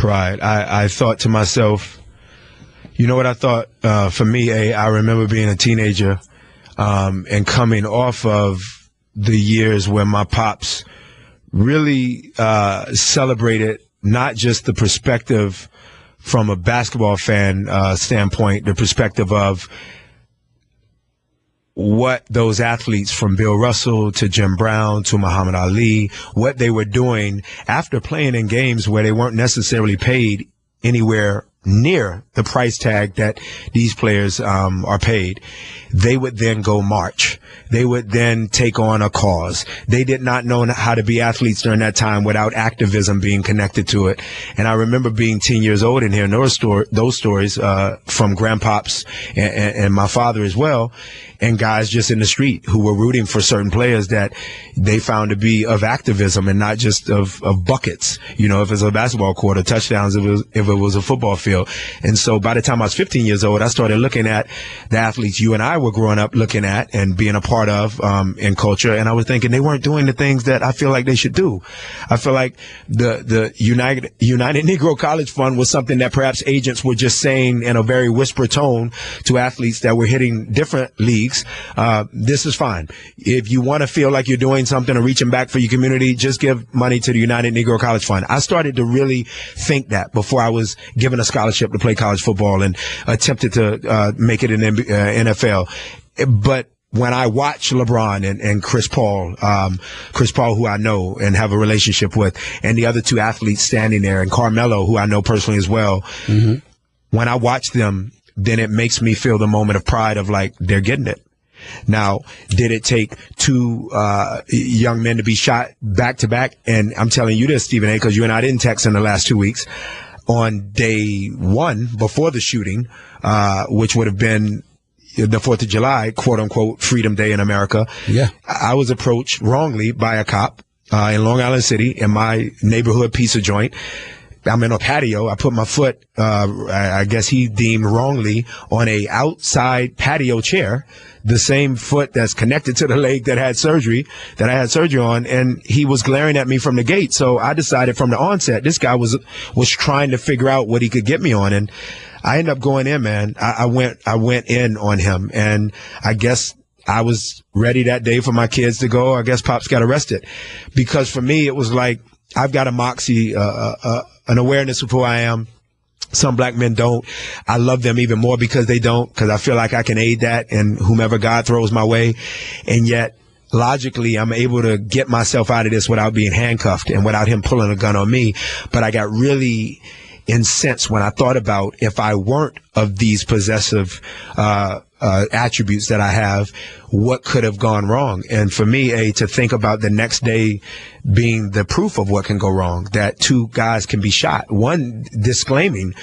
I thought to myself, you know what I thought? For me, I remember being a teenager and coming off of the years where my pops really celebrated not just the perspective from a basketball fan standpoint, the perspective of what those athletes from Bill Russell to Jim Brown to Muhammad Ali, what they were doing after playing in games where they weren't necessarily paid anywhere near the price tag that these players are paid. They would then go march. They would then take on a cause. They did not know how to be athletes during that time without activism being connected to it. And I remember being 10 years old and hearing those stories from grandpops and my father as well, and guys just in the street who were rooting for certain players that they found to be of activism and not just of buckets. You know, if it's a basketball court or touchdowns, if it was a football field. And so by the time I was 15 years old, I started looking at the athletes you and I were growing up looking at and being a part of in culture. And I was thinking they weren't doing the things that I feel like they should do. I feel like the United Negro College Fund was something that perhaps agents were just saying in a very whisper tone to athletes that were hitting different leagues. This is fine. If you want to feel like you're doing something or reaching back for your community, just give money to the United Negro College Fund. I started to really think that before I was given a scholarship to play college football and attempted to make it in NFL. But when I watch LeBron and Chris Paul, who I know and have a relationship with, and the other 2 athletes standing there, and Carmelo, who I know personally as well, when I watch them, then it makes me feel the moment of pride of like, they're getting it. Now, did it take 2 young men to be shot back to back? And I'm telling you this, Stephen A., because you and I didn't text in the last 2 weeks. On day 1 before the shooting, which would have been the 4th of July, quote unquote, Freedom Day in America. Yeah. I was approached wrongly by a cop in Long Island City in my neighborhood pizza joint. I'm in a patio. I put my foot, I guess he deemed wrongly, on a outside patio chair, the same foot that's connected to the leg that I had surgery on, and he was glaring at me from the gate. So I decided from the onset, this guy was trying to figure out what he could get me on, and I ended up going in, man. I went in on him, and I guess I was ready that day for my kids to go. I guess Pops got arrested, because for me, it was like, I've got a moxie, an awareness of who I am. Some black men don't. I love them even more because they don't, because I feel like I can aid that and whomever God throws my way. And yet, logically, I'm able to get myself out of this without being handcuffed and without him pulling a gun on me. But I got really incensed when I thought about, if I weren't of these possessive attributes that I have, what could have gone wrong? And for me, to think about the next day being the proof of what can go wrong, that 2 guys can be shot. One disclaiming,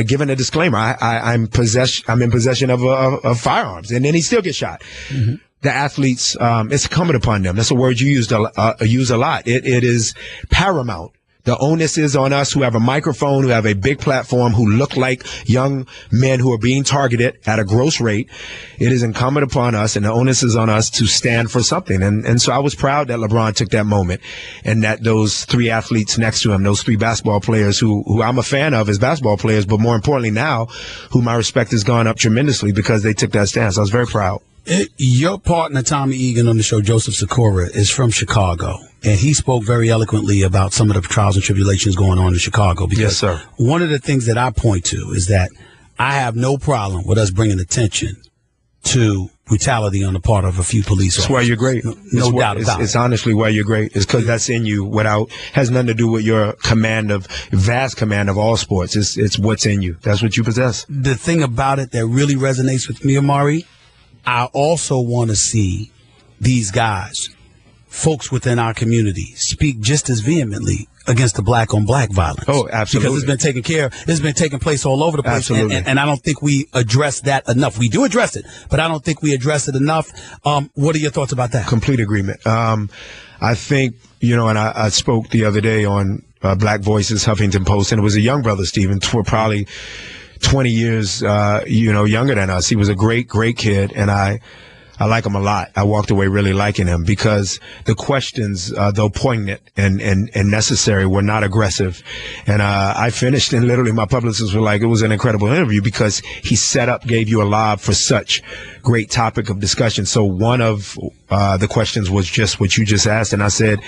giving a disclaimer, I'm in possession of firearms, and then he still gets shot. Mm-hmm. The athletes, it's incumbent upon them. That's a word you use a lot. It is paramount. The onus is on us who have a microphone, who have a big platform, who look like young men who are being targeted at a gross rate. It is incumbent upon us, and the onus is on us to stand for something. And so I was proud that LeBron took that moment, and that those 3 athletes next to him, those 3 basketball players who I'm a fan of as basketball players, but more importantly now, who my respect has gone up tremendously because they took that stance. I was very proud. Your partner, Tommy Egan, on the show, Joseph Sikora, is from Chicago, and he spoke very eloquently about some of the trials and tribulations going on in Chicago. Because yes, sir. One of the things that I point to is that I have no problem with us bringing attention to brutality on the part of a few police officers. That's why you're great. No doubt about it. It's honestly why you're great. It's because that's in you. Has nothing to do with your vast command of all sports. It's what's in you. That's what you possess. The thing about it that really resonates with me, Amari, I also want to see these guys, folks within our community, speak just as vehemently against the black-on-black violence. Oh, absolutely. Because it's been taking place all over the place. Absolutely. And I don't think we address that enough. We do address it, but I don't think we address it enough. What are your thoughts about that? Complete agreement. I think, and I spoke the other day on Black Voices, Huffington Post, and it was a young brother, Stephen, probably 20 years, younger than us. He was a great, great kid, and I like him a lot. I walked away really liking him because the questions, though poignant and necessary, were not aggressive. And I finished, and literally my publicists were like, it was an incredible interview because he gave you a lob for such great topic of discussion. So one of the questions was just what you just asked, and I said,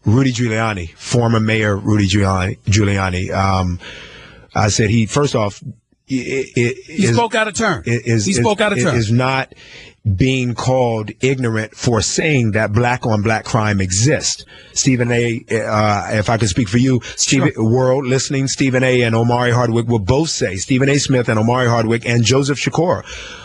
Rudy Giuliani, former mayor Rudy Giuliani, I said first off, he spoke out of turn. He spoke out of turn. Is not being called ignorant for saying that black-on-black crime exists. Stephen A., if I could speak for you, world listening, Stephen A. and Omari Hardwick will both say, Stephen A. Smith and Omari Hardwick and Joseph Shakur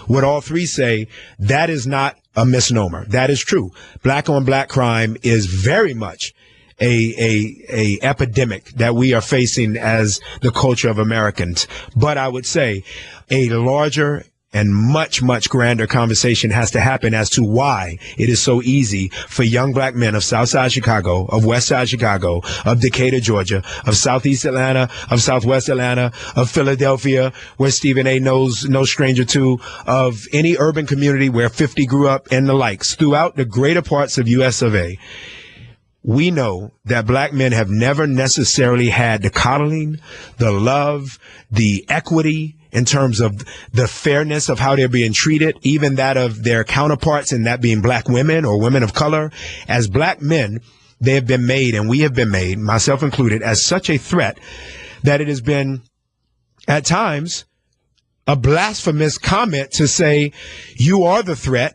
would all three say that is not a misnomer. That is true. Black-on-black crime is very much a epidemic that we are facing as the culture of Americans. But I would say a larger and much, much grander conversation has to happen as to why it is so easy for young black men of Southside Chicago, of Westside Chicago, of Decatur, Georgia, of Southeast Atlanta, of Southwest Atlanta, of Philadelphia, where Stephen A. knows no stranger to, of any urban community where 50 grew up, and the likes, throughout the greater parts of US of A. We know that black men have never necessarily had the coddling, the love, the equity in terms of the fairness of how they're being treated, even that of their counterparts, and that being black women or women of color. As black men, they have been made, and we have been made, myself included, as such a threat that it has been, at times, a blasphemous comment to say, you are the threat.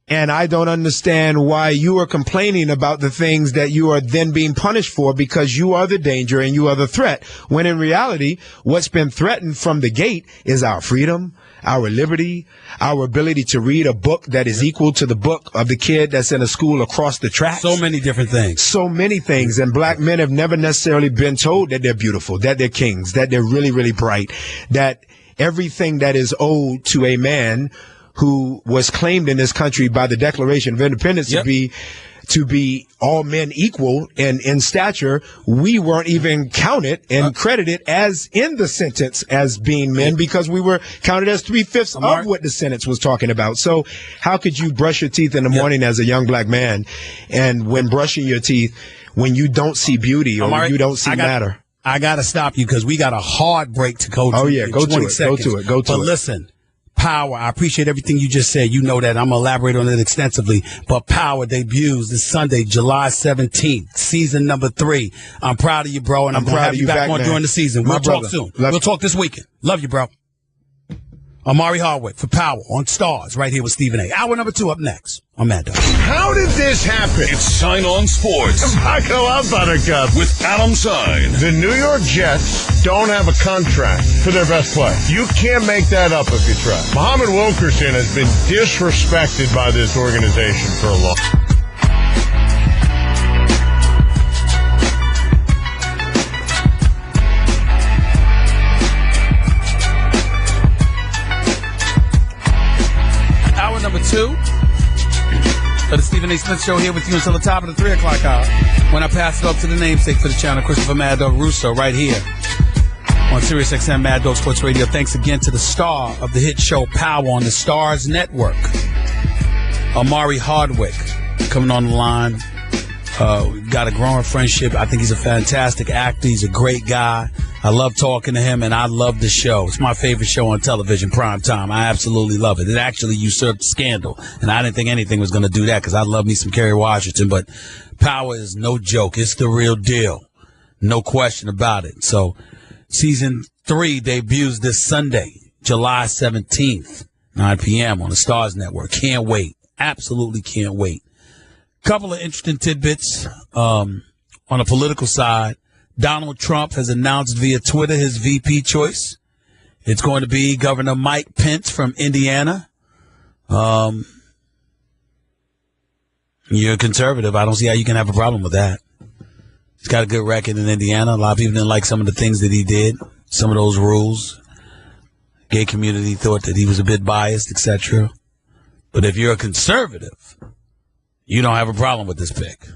And I don't understand why you are complaining about the things that you are then being punished for because you are the danger and you are the threat. When in reality, what's been threatened from the gate is our freedom, our liberty, our ability to read a book that is equal to the book of the kid that's in a school across the tracks. So many different things. So many things. And black men have never necessarily been told that they're beautiful, that they're kings, that they're really, really bright, that everything that is owed to a man who was claimed in this country by the Declaration of Independence to be all men equal in stature, we weren't even counted and credited as in the sentence as being men because we were counted as 3/5 of what the sentence was talking about. So how could you brush your teeth in the morning as a young black man, and when brushing your teeth, when you don't see beauty or when you don't see matter? I got to stop you because we got a hard break to go to. Oh, yeah, go to it. Seconds. Go to it. But listen. Power, I appreciate everything you just said. You know that. I'm going to elaborate on it extensively. But Power debuts this Sunday, July 17th, season number 3. I'm proud of you, bro, and I'm going to have you back on during the season. We'll talk soon. We'll talk this weekend. Love you, bro. Amari Hardwick for Power on Stars right here with Stephen A. Hour number 2 up next. I'm Mad Dog. How did this happen? It's Sign On Sports. Buckle up, Buttercup. With Adam Sign. The New York Jets don't have a contract for their best player. You can't make that up if you try. Muhammad Wilkerson has been disrespected by this organization for a long time. Number 2 of the Stephen A. Smith Show here with you until the top of the 3 o'clock hour when I pass it up to the namesake for the channel, Christopher Mad Dog Russo, right here on SiriusXM Mad Dog Sports Radio. Thanks again to the star of the hit show Power on the Stars Network, Amari Hardwick, coming on the line. We've got a growing friendship. I think he's a fantastic actor. He's a great guy. I love talking to him, and I love the show. It's my favorite show on television, prime time. I absolutely love it. It actually usurped Scandal, and I didn't think anything was going to do that because I love me some Kerry Washington. But Power is no joke. It's the real deal. No question about it. So season 3 debuts this Sunday, July 17th. 9 p.m. on the Stars Network. Can't wait. Absolutely can't wait. Couple of interesting tidbits on the political side. Donald Trump has announced via Twitter his VP choice. It's going to be Governor Mike Pence from Indiana. You're a conservative. I don't see how you can have a problem with that. He's got a good record in Indiana. A lot of people didn't like some of the things that he did, some of those rules. Gay community thought that he was a bit biased, etc. But if you're a conservative, you don't have a problem with this pick.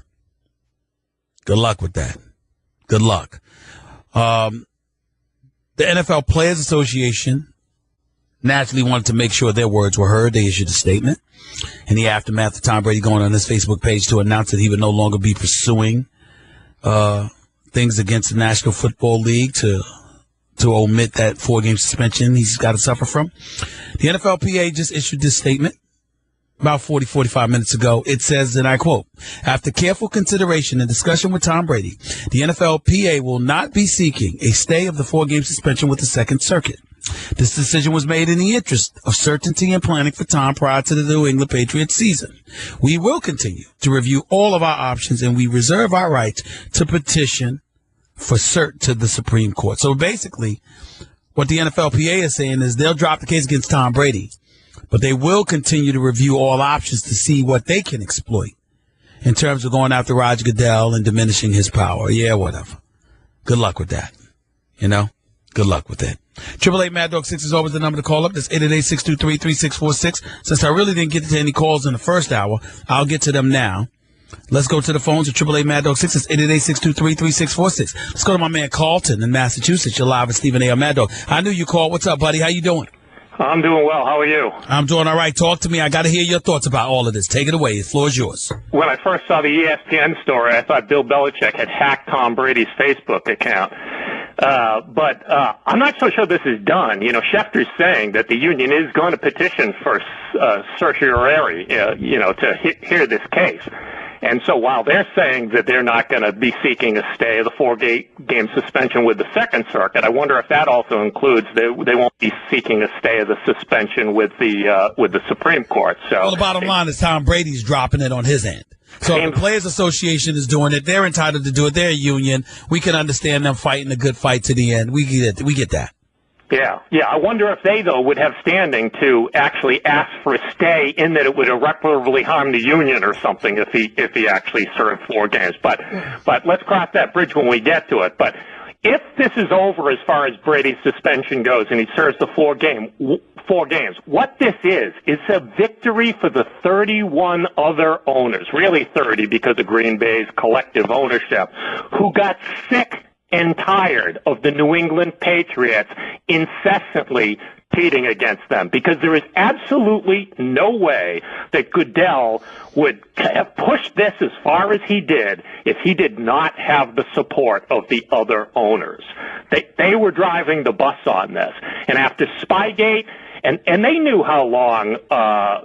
Good luck with that. Good luck. The NFL Players Association naturally wanted to make sure their words were heard. They issued a statement in the aftermath of Tom Brady going on his Facebook page to announce that he would no longer be pursuing things against the National Football League to omit that 4-game suspension he's got to suffer from. The NFLPA just issued this statement about 45 minutes ago. It says, and I quote, after careful consideration and discussion with Tom Brady, the NFLPA will not be seeking a stay of the 4-game suspension with the Second Circuit. This decision was made in the interest of certainty and planning for Tom prior to the New England Patriots season. We will continue to review all of our options, and we reserve our right to petition for cert to the Supreme Court. So basically, what the NFLPA is saying is they'll drop the case against Tom Brady, but they will continue to review all options to see what they can exploit in terms of going after Roger Goodell and diminishing his power. Yeah, whatever. Good luck with that. You know? Good luck with that. 888 Mad Dog 6 is always the number to call up. That's 888-623-3646. Since I really didn't get to any calls in the first hour, I'll get to them now. Let's go to the phones at 888 Mad Dog 6. It's 888-623-3646. Let's go to my man Carlton in Massachusetts. You're live with Stephen A. Mad Dog. I knew you called. What's up, buddy? How you doing? I'm doing well. How are you? I'm doing all right. Talk to me. I got to hear your thoughts about all of this. Take it away. The floor is yours. When I first saw the ESPN story, I thought Bill Belichick had hacked Tom Brady's Facebook account. But I'm not so sure this is done. You know, Schefter's saying that the union is going to petition for certiorari, to hear this case. And so while they're saying that they're not going to be seeking a stay of the 4-game suspension with the Second Circuit, I wonder if that also includes they won't be seeking a stay of the suspension with the Supreme Court. So, well, the bottom line is Tom Brady's dropping it on his end. So if the Players Association is doing it, they're entitled to do it. They're a union. We can understand them fighting a good fight to the end. We get that. Yeah. I wonder if they, though, would have standing to actually ask for a stay in that it would irreparably harm the union or something if he actually served 4 games. But let's cross that bridge when we get to it. But if this is over as far as Brady's suspension goes and he serves the 4 games, what this is a victory for the 31 other owners, really 30 because of Green Bay's collective ownership, who got sick and tired of the New England Patriots incessantly competing against them, because there is absolutely no way that Goodell would have pushed this as far as he did if he did not have the support of the other owners. They were driving the bus on this. And after Spygate, and they knew how long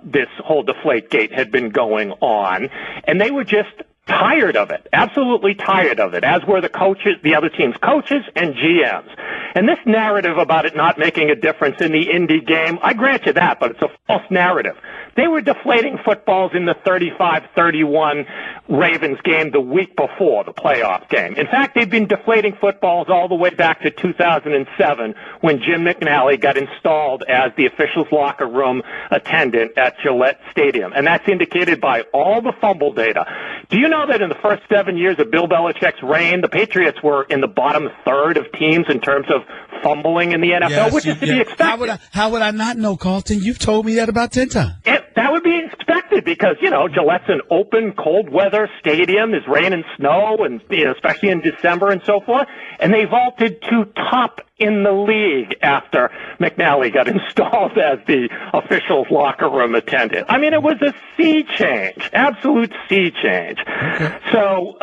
this whole Deflategate had been going on, and they were just tired of it, absolutely tired of it, as were the coaches, the other team's coaches and GMs. And this narrative about it not making a difference in the Indy game, I grant you that, but it's a false narrative. They were deflating footballs in the 35-31 Ravens game the week before the playoff game. In fact, they've been deflating footballs all the way back to 2007 when Jim McNally got installed as the officials' locker room attendant at Gillette Stadium. And that's indicated by all the fumble data. Do you know that in the first 7 years of Bill Belichick's reign, the Patriots were in the bottom third of teams in terms of fumbling in the NFL, which is to be expected. How would I not know, Carlton? You've told me that about 10 times. That would be expected because, Gillette's an open, cold weather stadium. There's rain and snow, and especially in December and so forth. And they vaulted to top in the league after McNally got installed as the officials' locker room attendant. I mean, it was a sea change, absolute sea change. Okay. So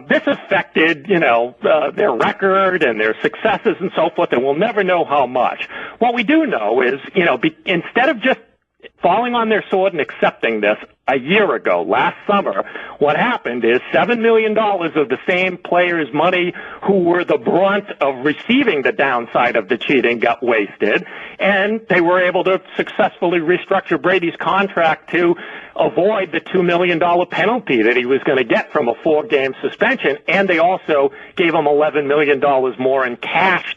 this affected, their record and their successes and so forth, and we'll never know how much. What we do know is, instead of just falling on their sword and accepting this a year ago, last summer, what happened is $7 million of the same players' money who were the brunt of receiving the downside of the cheating got wasted, and they were able to successfully restructure Brady's contract to avoid the $2 million penalty that he was going to get from a 4-game suspension, and they also gave him $11 million more in cash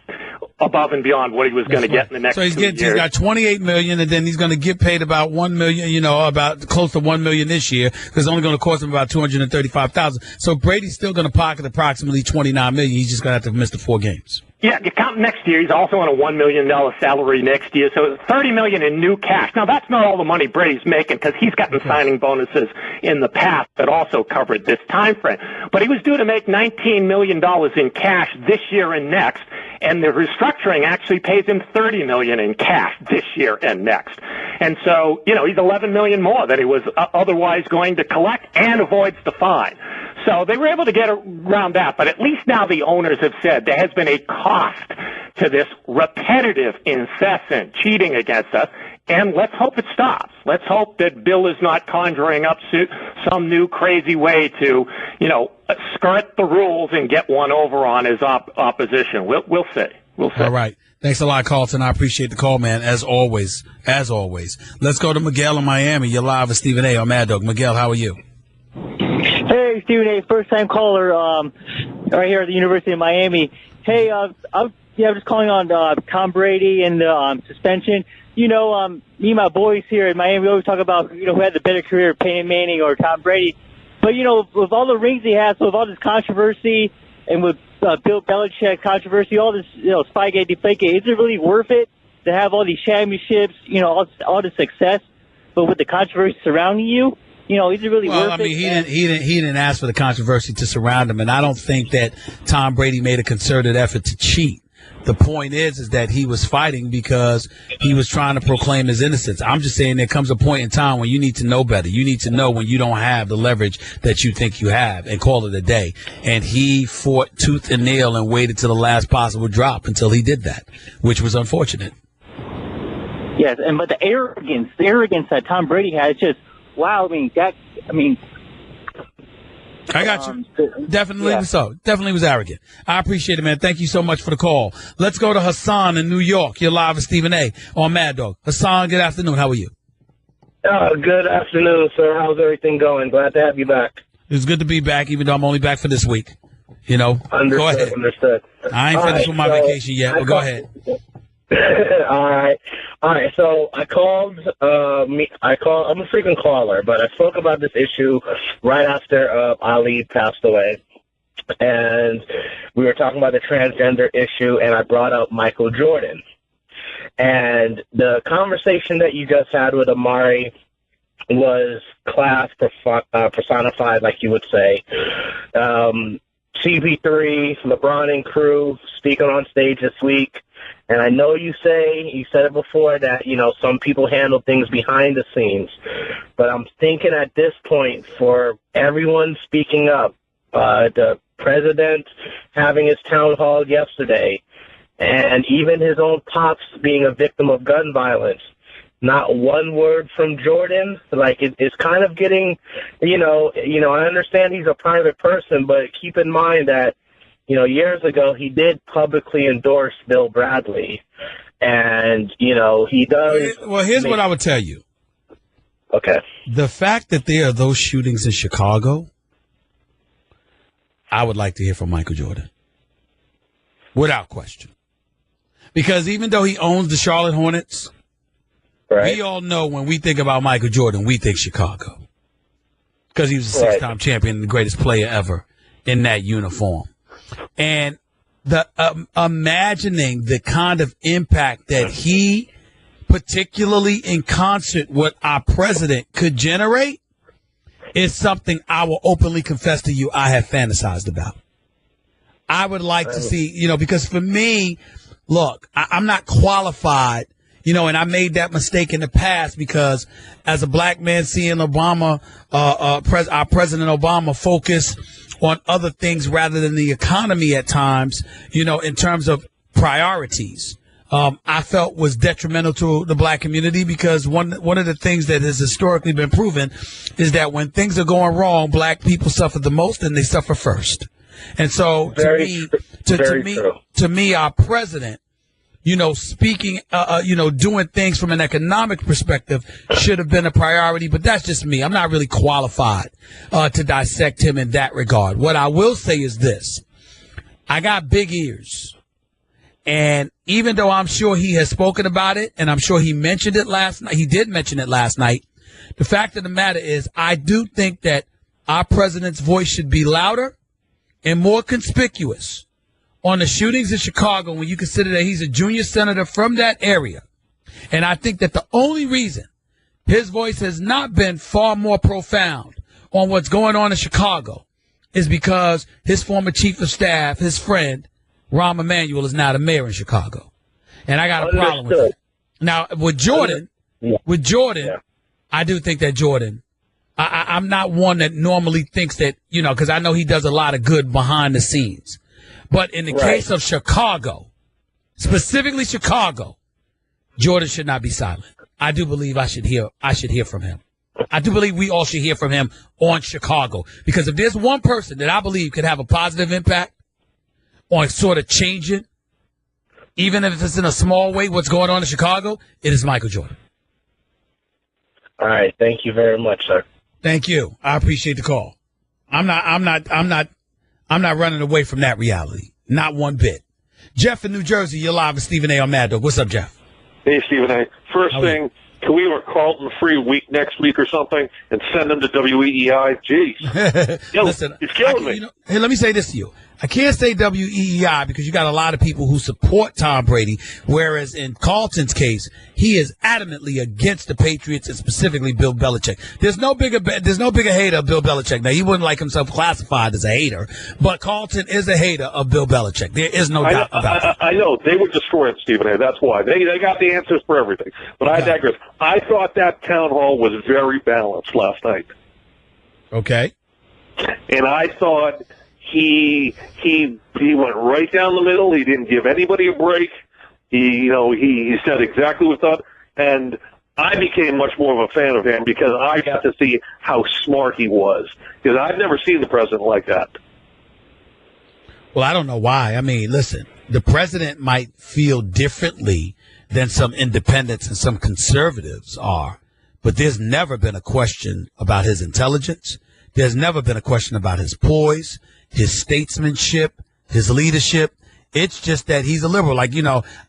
above and beyond what he was going to get in the next 2 years. He's got $28 million, and then he's going to get paid about $1 million, about close to $1 million this year, because it's only going to cost him about $235,000. So Brady's still going to pocket approximately $29 million. He's just going to have to miss the 4 games. Yeah, you count next year. He's also on a $1 million salary next year, so $30 million in new cash. Now, that's not all the money Brady's making, because he's gotten signing bonuses in the past that also covered this time frame. But he was due to make $19 million in cash this year and next, and the restructuring actually pays him $30 million in cash this year and next. And so, he's $11 million more than he was otherwise going to collect, and avoids the fine. So they were able to get around that, but at least now the owners have said there has been a cost to this repetitive, incessant cheating against us, and let's hope it stops. Let's hope that Bill is not conjuring up some new crazy way to, skirt the rules and get one over on his opposition. We'll see. We'll see. All right. Thanks a lot, Carlton. I appreciate the call, man, as always. As always. Let's go to Miguel in Miami. You're live with Stephen A. on Mad Dog. Miguel, how are you? Hey, Stephen A., first-time caller right here at the University of Miami. Hey, I'm just calling on Tom Brady and the suspension. Me and my boys here in Miami, we always talk about, who had the better career, Peyton Manning or Tom Brady. But, with all the rings he has, with all this controversy, and with Bill Belichick controversy, all this, Spygate, Deflategate, is it really worth it to have all these championships, all the success, but with the controversy surrounding you? Is it really worth it? He didn't ask for the controversy to surround him, and I don't think that Tom Brady made a concerted effort to cheat. The point is that he was fighting because he was trying to proclaim his innocence. I'm just saying there comes a point in time when you need to know better. You need to know when you don't have the leverage that you think you have and call it a day. And he fought tooth and nail and waited to the last possible drop until he did that, which was unfortunate. Yes, but the arrogance that Tom Brady has, just wow. I got you. Definitely so. Definitely was arrogant. I appreciate it, man. Thank you so much for the call. Let's go to Hassan in New York. You're live with Stephen A. on Mad Dog. Hassan, good afternoon. How are you? Good afternoon, sir. How's everything going? Glad to have you back. It's good to be back, even though I'm only back for this week. Understood, go ahead. Understood. I ain't finished with my vacation yet, but go ahead. All right. So I called. I'm a frequent caller, but I spoke about this issue right after Ali passed away, and we were talking about the transgender issue, and I brought up Michael Jordan, and the conversation that you just had with Amari was class personified, like you would say. CP3, LeBron and crew speaking on stage this week. And I know you said it before that, some people handle things behind the scenes. But I'm thinking at this point, for everyone speaking up, the president having his town hall yesterday, and even his own pops being a victim of gun violence, not one word from Jordan. It's kind of getting, I understand he's a private person, but keep in mind that, years ago, he did publicly endorse Bill Bradley. And, he does. Well, here's what I would tell you. Okay. The fact that there are those shootings in Chicago, I would like to hear from Michael Jordan. Without question. Because even though he owns the Charlotte Hornets, right, we all know when we think about Michael Jordan, we think Chicago. Because he was a six-time champion and the greatest player ever in that uniform. And the imagining the kind of impact that he, particularly in concert with our president, could generate is something I will openly confess to you I have fantasized about. I would like to see, because for me, look, I'm not qualified, and I made that mistake in the past because as a black man seeing Obama, our President Obama focus on other things rather than the economy at times, in terms of priorities. I felt was detrimental to the black community, because one of the things that has historically been proven is that when things are going wrong, black people suffer the most and they suffer first. And so to me, our president, speaking, doing things from an economic perspective should have been a priority, but that's just me. I'm not really qualified to dissect him in that regard. What I will say is this. I got big ears. And even though I'm sure he has spoken about it, and I'm sure he mentioned it last night, he did mention it last night, the fact of the matter is I do think that our president's voice should be louder and more conspicuous on the shootings in Chicago when you consider that he's a junior senator from that area. And I think that the only reason his voice has not been far more profound on what's going on in Chicago is because his former chief of staff, his friend, Rahm Emanuel, is now the mayor in Chicago. And I got a problem with that. Now, with Jordan, I do think that Jordan, I'm not one that normally thinks that, because I know he does a lot of good behind the scenes. But in the case of Chicago, specifically Chicago, Jordan should not be silent. I do believe I should hear from him. I do believe we all should hear from him on Chicago. Because if there's one person that I believe could have a positive impact on sort of changing, even if it's in a small way, what's going on in Chicago, it is Michael Jordan. All right. Thank you very much, sir. Thank you. I appreciate the call. I'm not running away from that reality. Not one bit. Jeff in New Jersey, you're live with Stephen A. on Mad Dog. What's up, Jeff? Hey, Stephen A. First thing, can we have a Carlton free week next week or something and send them to WEEI? Jeez. Listen, it's killing me. Hey, let me say this to you. I can't say WEEI because you got a lot of people who support Tom Brady, whereas in Carlton's case, he is adamantly against the Patriots and specifically Bill Belichick. There's no bigger hater of Bill Belichick. Now, he wouldn't like himself classified as a hater, but Carlton is a hater of Bill Belichick. There is no doubt about that. I know. They would destroy it, Stephen A. That's why. They got the answers for everything. But I digress. I thought that town hall was very balanced last night. Okay. And I thought he went right down the middle. He didn't give anybody a break. He said exactly what he thought. And I became much more of a fan of him because I got to see how smart he was. Because I've never seen the president like that. Well, I don't know why. I mean, listen, the president might feel differently than some independents and some conservatives are, but there's never been a question about his intelligence. There's never been a question about his poise, his statesmanship, his leadership. It's just that he's a liberal. Like,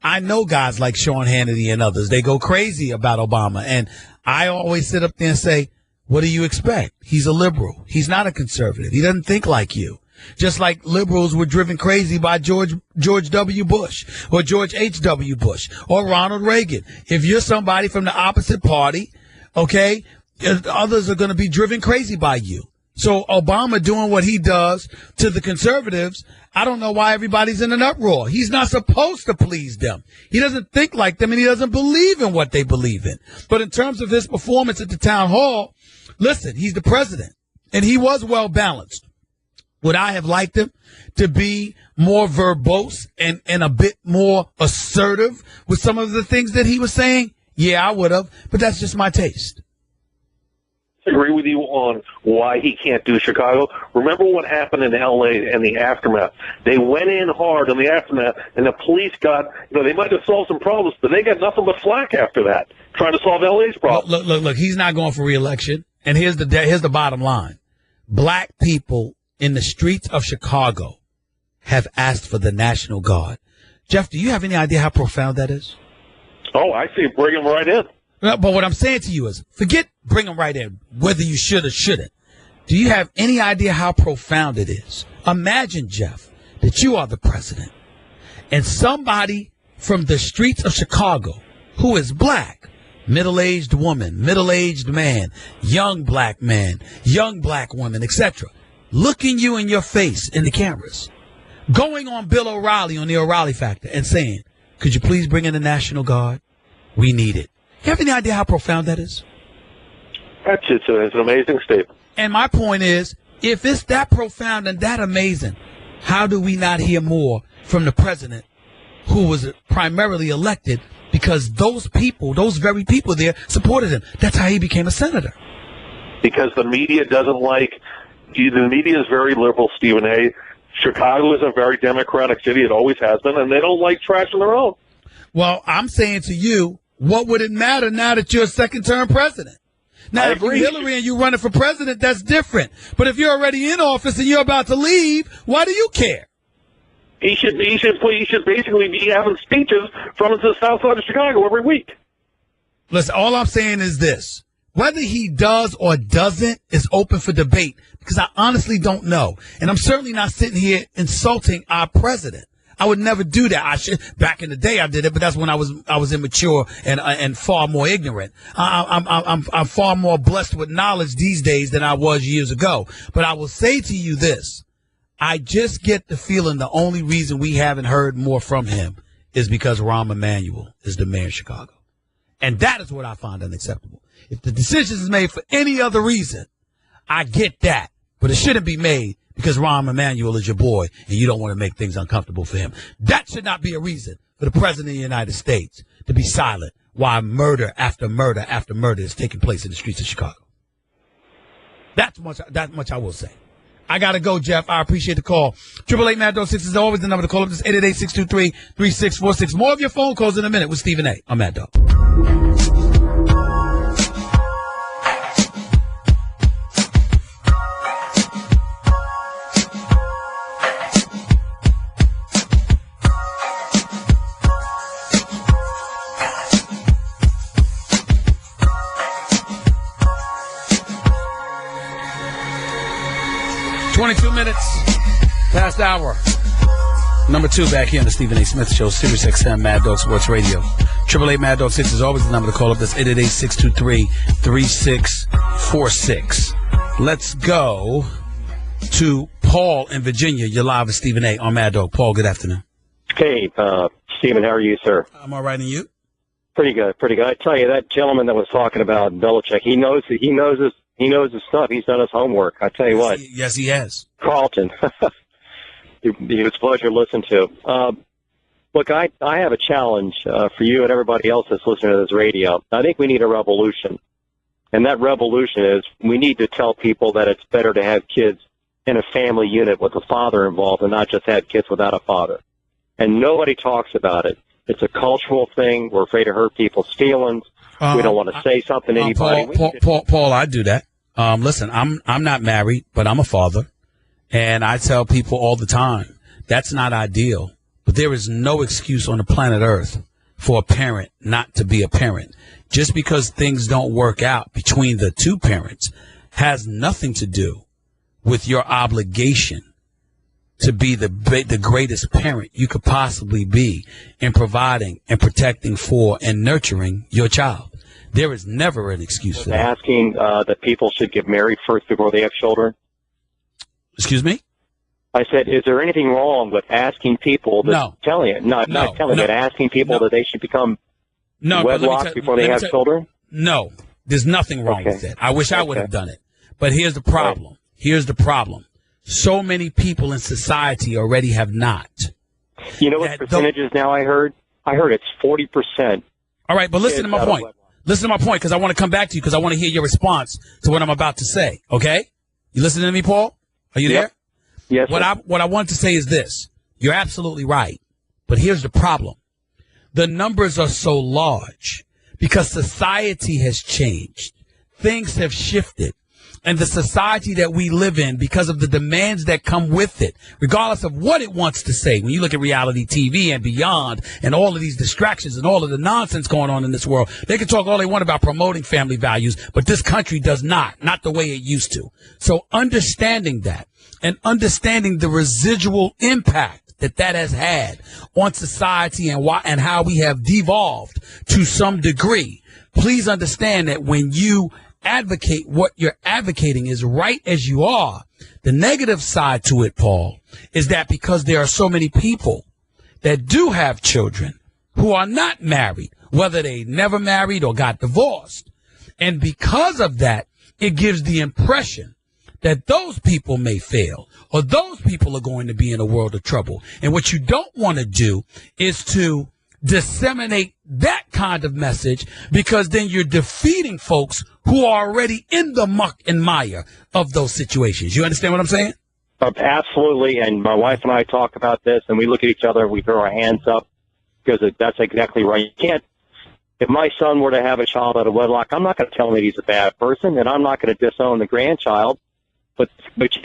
I know guys like Sean Hannity and others. They go crazy about Obama. And I always sit up there and say, what do you expect? He's a liberal. He's not a conservative. He doesn't think like you. Just like liberals were driven crazy by George W. Bush or George H.W. Bush or Ronald Reagan. If you're somebody from the opposite party, okay, others are going to be driven crazy by you. So Obama doing what he does to the conservatives, I don't know why everybody's in an uproar. He's not supposed to please them. He doesn't think like them, and he doesn't believe in what they believe in. But in terms of his performance at the town hall, listen, he's the president, and he was well balanced. Would I have liked him to be more verbose and a bit more assertive with some of the things that he was saying? Yeah, I would have, but that's just my taste. I agree with you on why he can't do Chicago. Remember what happened in L.A. and the aftermath. They went in hard in the aftermath, and the police got, they might have solved some problems, but they got nothing but flack after that, trying to solve L.A.'s problems. Look, he's not going for re-election, and here's the bottom line. Black people in the streets of Chicago have asked for the National Guard. Jeff, do you have any idea how profound that is? Oh, I see. Bring him right in. But what I'm saying to you is, forget bring them right in, whether you should or shouldn't. Do you have any idea how profound it is? Imagine, Jeff, that you are the president, and somebody from the streets of Chicago who is black, middle-aged woman, middle-aged man, young black woman, etc., looking you in your face in the cameras, going on Bill O'Reilly on the O'Reilly Factor and saying, could you please bring in the National Guard? We need it. You have any idea how profound that is? It's an amazing statement. And my point is, if it's that profound and that amazing, how do we not hear more from the president who was primarily elected because those people, those very people there, supported him. That's how he became a senator. Because the media doesn't like, the media is very liberal, Stephen A. Chicago is a very democratic city. It always has been, and they don't like trash on their own. Well, I'm saying to you, what would it matter now that you're a second-term president? Now, if you're Hillary and you're running for president, that's different. But if you're already in office and you're about to leave, why do you care? He should basically be having speeches from the south side of Chicago every week. Listen, all I'm saying is this. Whether he does or doesn't is open for debate because I honestly don't know. And I'm certainly not sitting here insulting our president. I would never do that. Back in the day I did it, but that's when I was immature and far more ignorant. I'm far more blessed with knowledge these days than I was years ago. But I will say to you this. I just get the feeling the only reason we haven't heard more from him is because Rahm Emanuel is the mayor of Chicago. And that is what I find unacceptable. If the decision is made for any other reason, I get that. But it shouldn't be made because Rahm Emanuel is your boy and you don't want to make things uncomfortable for him. That should not be a reason for the president of the United States to be silent while murder after murder after murder is taking place in the streets of Chicago. That much I will say. I got to go, Jeff. I appreciate the call. 888-MAD-6 is always the number to call up. This 888-623-3646. More of your phone calls in a minute with Stephen A. I'm Mad Dog. 22 minutes past hour. Number 2 back here on the Stephen A. Smith Show, Sirius XM Mad Dog Sports Radio. 888-MAD-6 is always the number to call up. That's 888-623-3646. Let's go to Paul in Virginia. You're live with Stephen A. on Mad Dog. Paul, good afternoon. Hey, Stephen, how are you, sir? I'm all right, and you? Pretty good. I tell you, that gentleman that was talking about Belichick, he knows his stuff. He's done his homework. I tell you what. Yes, he has. Carlton. It was a pleasure to listen to. Look, I have a challenge for you and everybody else that's listening to this radio. I think we need a revolution. And that revolution is we need to tell people that it's better to have kids in a family unit with a father involved and not just have kids without a father. And nobody talks about it. It's a cultural thing. We're afraid to hurt people's feelings. We don't want to say something to anybody. Paul, I do that. Listen, I'm not married, but I'm a father. And I tell people all the time, that's not ideal. But there is no excuse on the planet Earth for a parent not to be a parent. Just because things don't work out between the two parents has nothing to do with your obligation to be the greatest parent you could possibly be in providing and protecting for and nurturing your child. There is never an excuse for that. Asking that people should get married first before they have children. Excuse me? I said, is there anything wrong with asking people that asking people that they should become wedlocked before they have children? No, there's nothing wrong with that. I wish I would have done it. But here's the problem. Right. Here's the problem. So many people in society already have not. You know what percentages now I heard? I heard it's 40%. All right, but listen to my point. Listen to my point because I want to come back to you because I want to hear your response to what I'm about to say, okay? You listening to me, Paul? Are you there? Yes. What I want to say is this. You're absolutely right. But here's the problem. The numbers are so large because society has changed. Things have shifted. And the society that we live in, because of the demands that come with it, regardless of what it wants to say, when you look at reality TV and beyond and all of these distractions and all of the nonsense going on in this world, they can talk all they want about promoting family values, but this country does not the way it used to. So understanding that and understanding the residual impact that has had on society and why and how we have devolved to some degree, please understand that when you advocate what you're advocating is right as you are. The negative side to it, Paul, is that because there are so many people that do have children who are not married, whether they never married or got divorced. And because of that, it gives the impression that those people may fail or those people are going to be in a world of trouble. And what you don't want to do is to disseminate that kind of message, because then you're defeating folks who are already in the muck and mire of those situations. You understand what I'm saying? Absolutely. And my wife and I talk about this, and we look at each other, we throw our hands up, because that's exactly right. You can't. If my son were to have a child out of wedlock, I'm not going to tell him that he's a bad person, and I'm not going to disown the grandchild. But there's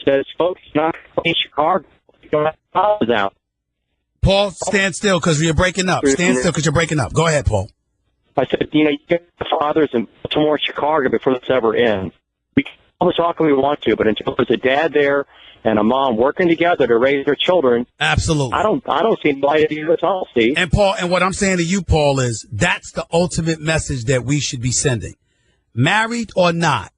says, folks, not in Chicago. You don't have to out. Paul, stand still because you're breaking up. Stand still because you're breaking up. Go ahead, Paul. I said, you get fathers in Baltimore, Chicago before this ever ends. We can all talk we want to, but until there's a dad there and a mom working together to raise their children, absolutely, I don't see the light at the end of the tunnel, Steve. And Paul, and what I'm saying to you, Paul, is that's the ultimate message that we should be sending. Married or not,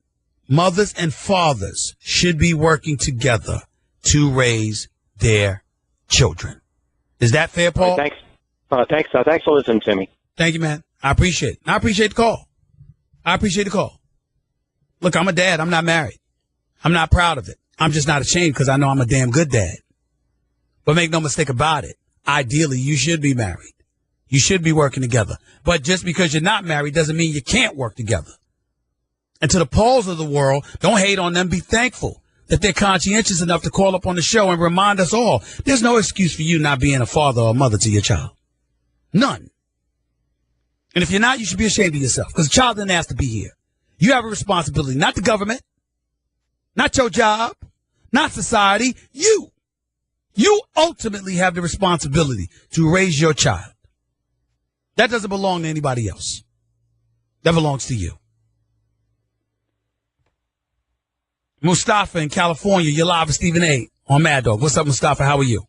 mothers and fathers should be working together to raise their children. Is that fair, Paul? Right, thanks. Thanks for listening to me. Thank you, man. I appreciate it. I appreciate the call. Look, I'm a dad. I'm not married. I'm not proud of it. I'm just not ashamed because I know I'm a damn good dad. But make no mistake about it. Ideally, you should be married. You should be working together. But just because you're not married doesn't mean you can't work together. And to the Pauls of the world, don't hate on them. Be thankful that they're conscientious enough to call up on the show and remind us all there's no excuse for you not being a father or a mother to your child. None. And if you're not, you should be ashamed of yourself because the child didn't ask to be here. You have a responsibility, not the government, not your job, not society. You ultimately have the responsibility to raise your child. That doesn't belong to anybody else. That belongs to you. Mustafa in California, you're live with Stephen A. on Mad Dog. What's up, Mustafa? How are you?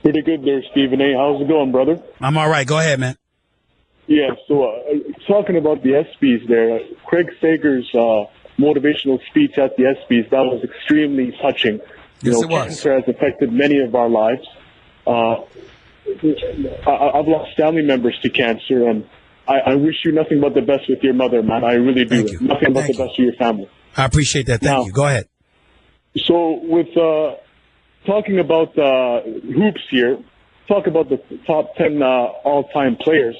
Pretty good there, Stephen A. How's it going, brother? I'm all right. Go ahead, man. Yeah, so talking about the ESPYs there, Craig Sager's motivational speech at the ESPYs, that was extremely touching. Yes, it was. Cancer has affected many of our lives. I've lost family members to cancer, and I wish you nothing but the best with your mother, man. I really do. Nothing but the best for your family. I appreciate that. Thank you. Go ahead. So with talking about hoops here, talk about the top 10 all-time players.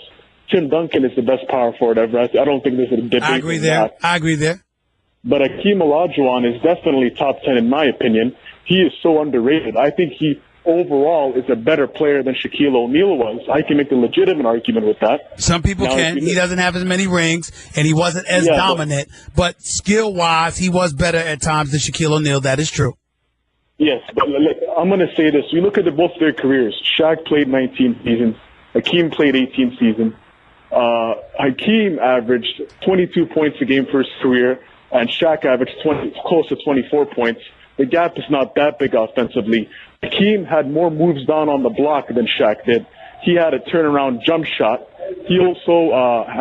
Tim Duncan is the best power forward ever. I don't think there's a debate. I agree there. But Akeem Olajuwon is definitely top 10 in my opinion. He is so underrated. I think he overall is a better player than Shaquille O'Neal was. I can make a legitimate argument with that. Some people can. He doesn't have as many rings, and he wasn't as dominant. But skill-wise, he was better at times than Shaquille O'Neal. That is true. Yes, but I'm going to say this. You look at both their careers. Shaq played 19 seasons. Hakeem played 18 seasons. Hakeem averaged 22 points a game for his career, and Shaq averaged close to 24 points. The gap is not that big offensively. Hakeem had more moves down on the block than Shaq did. He had a turnaround jump shot. He also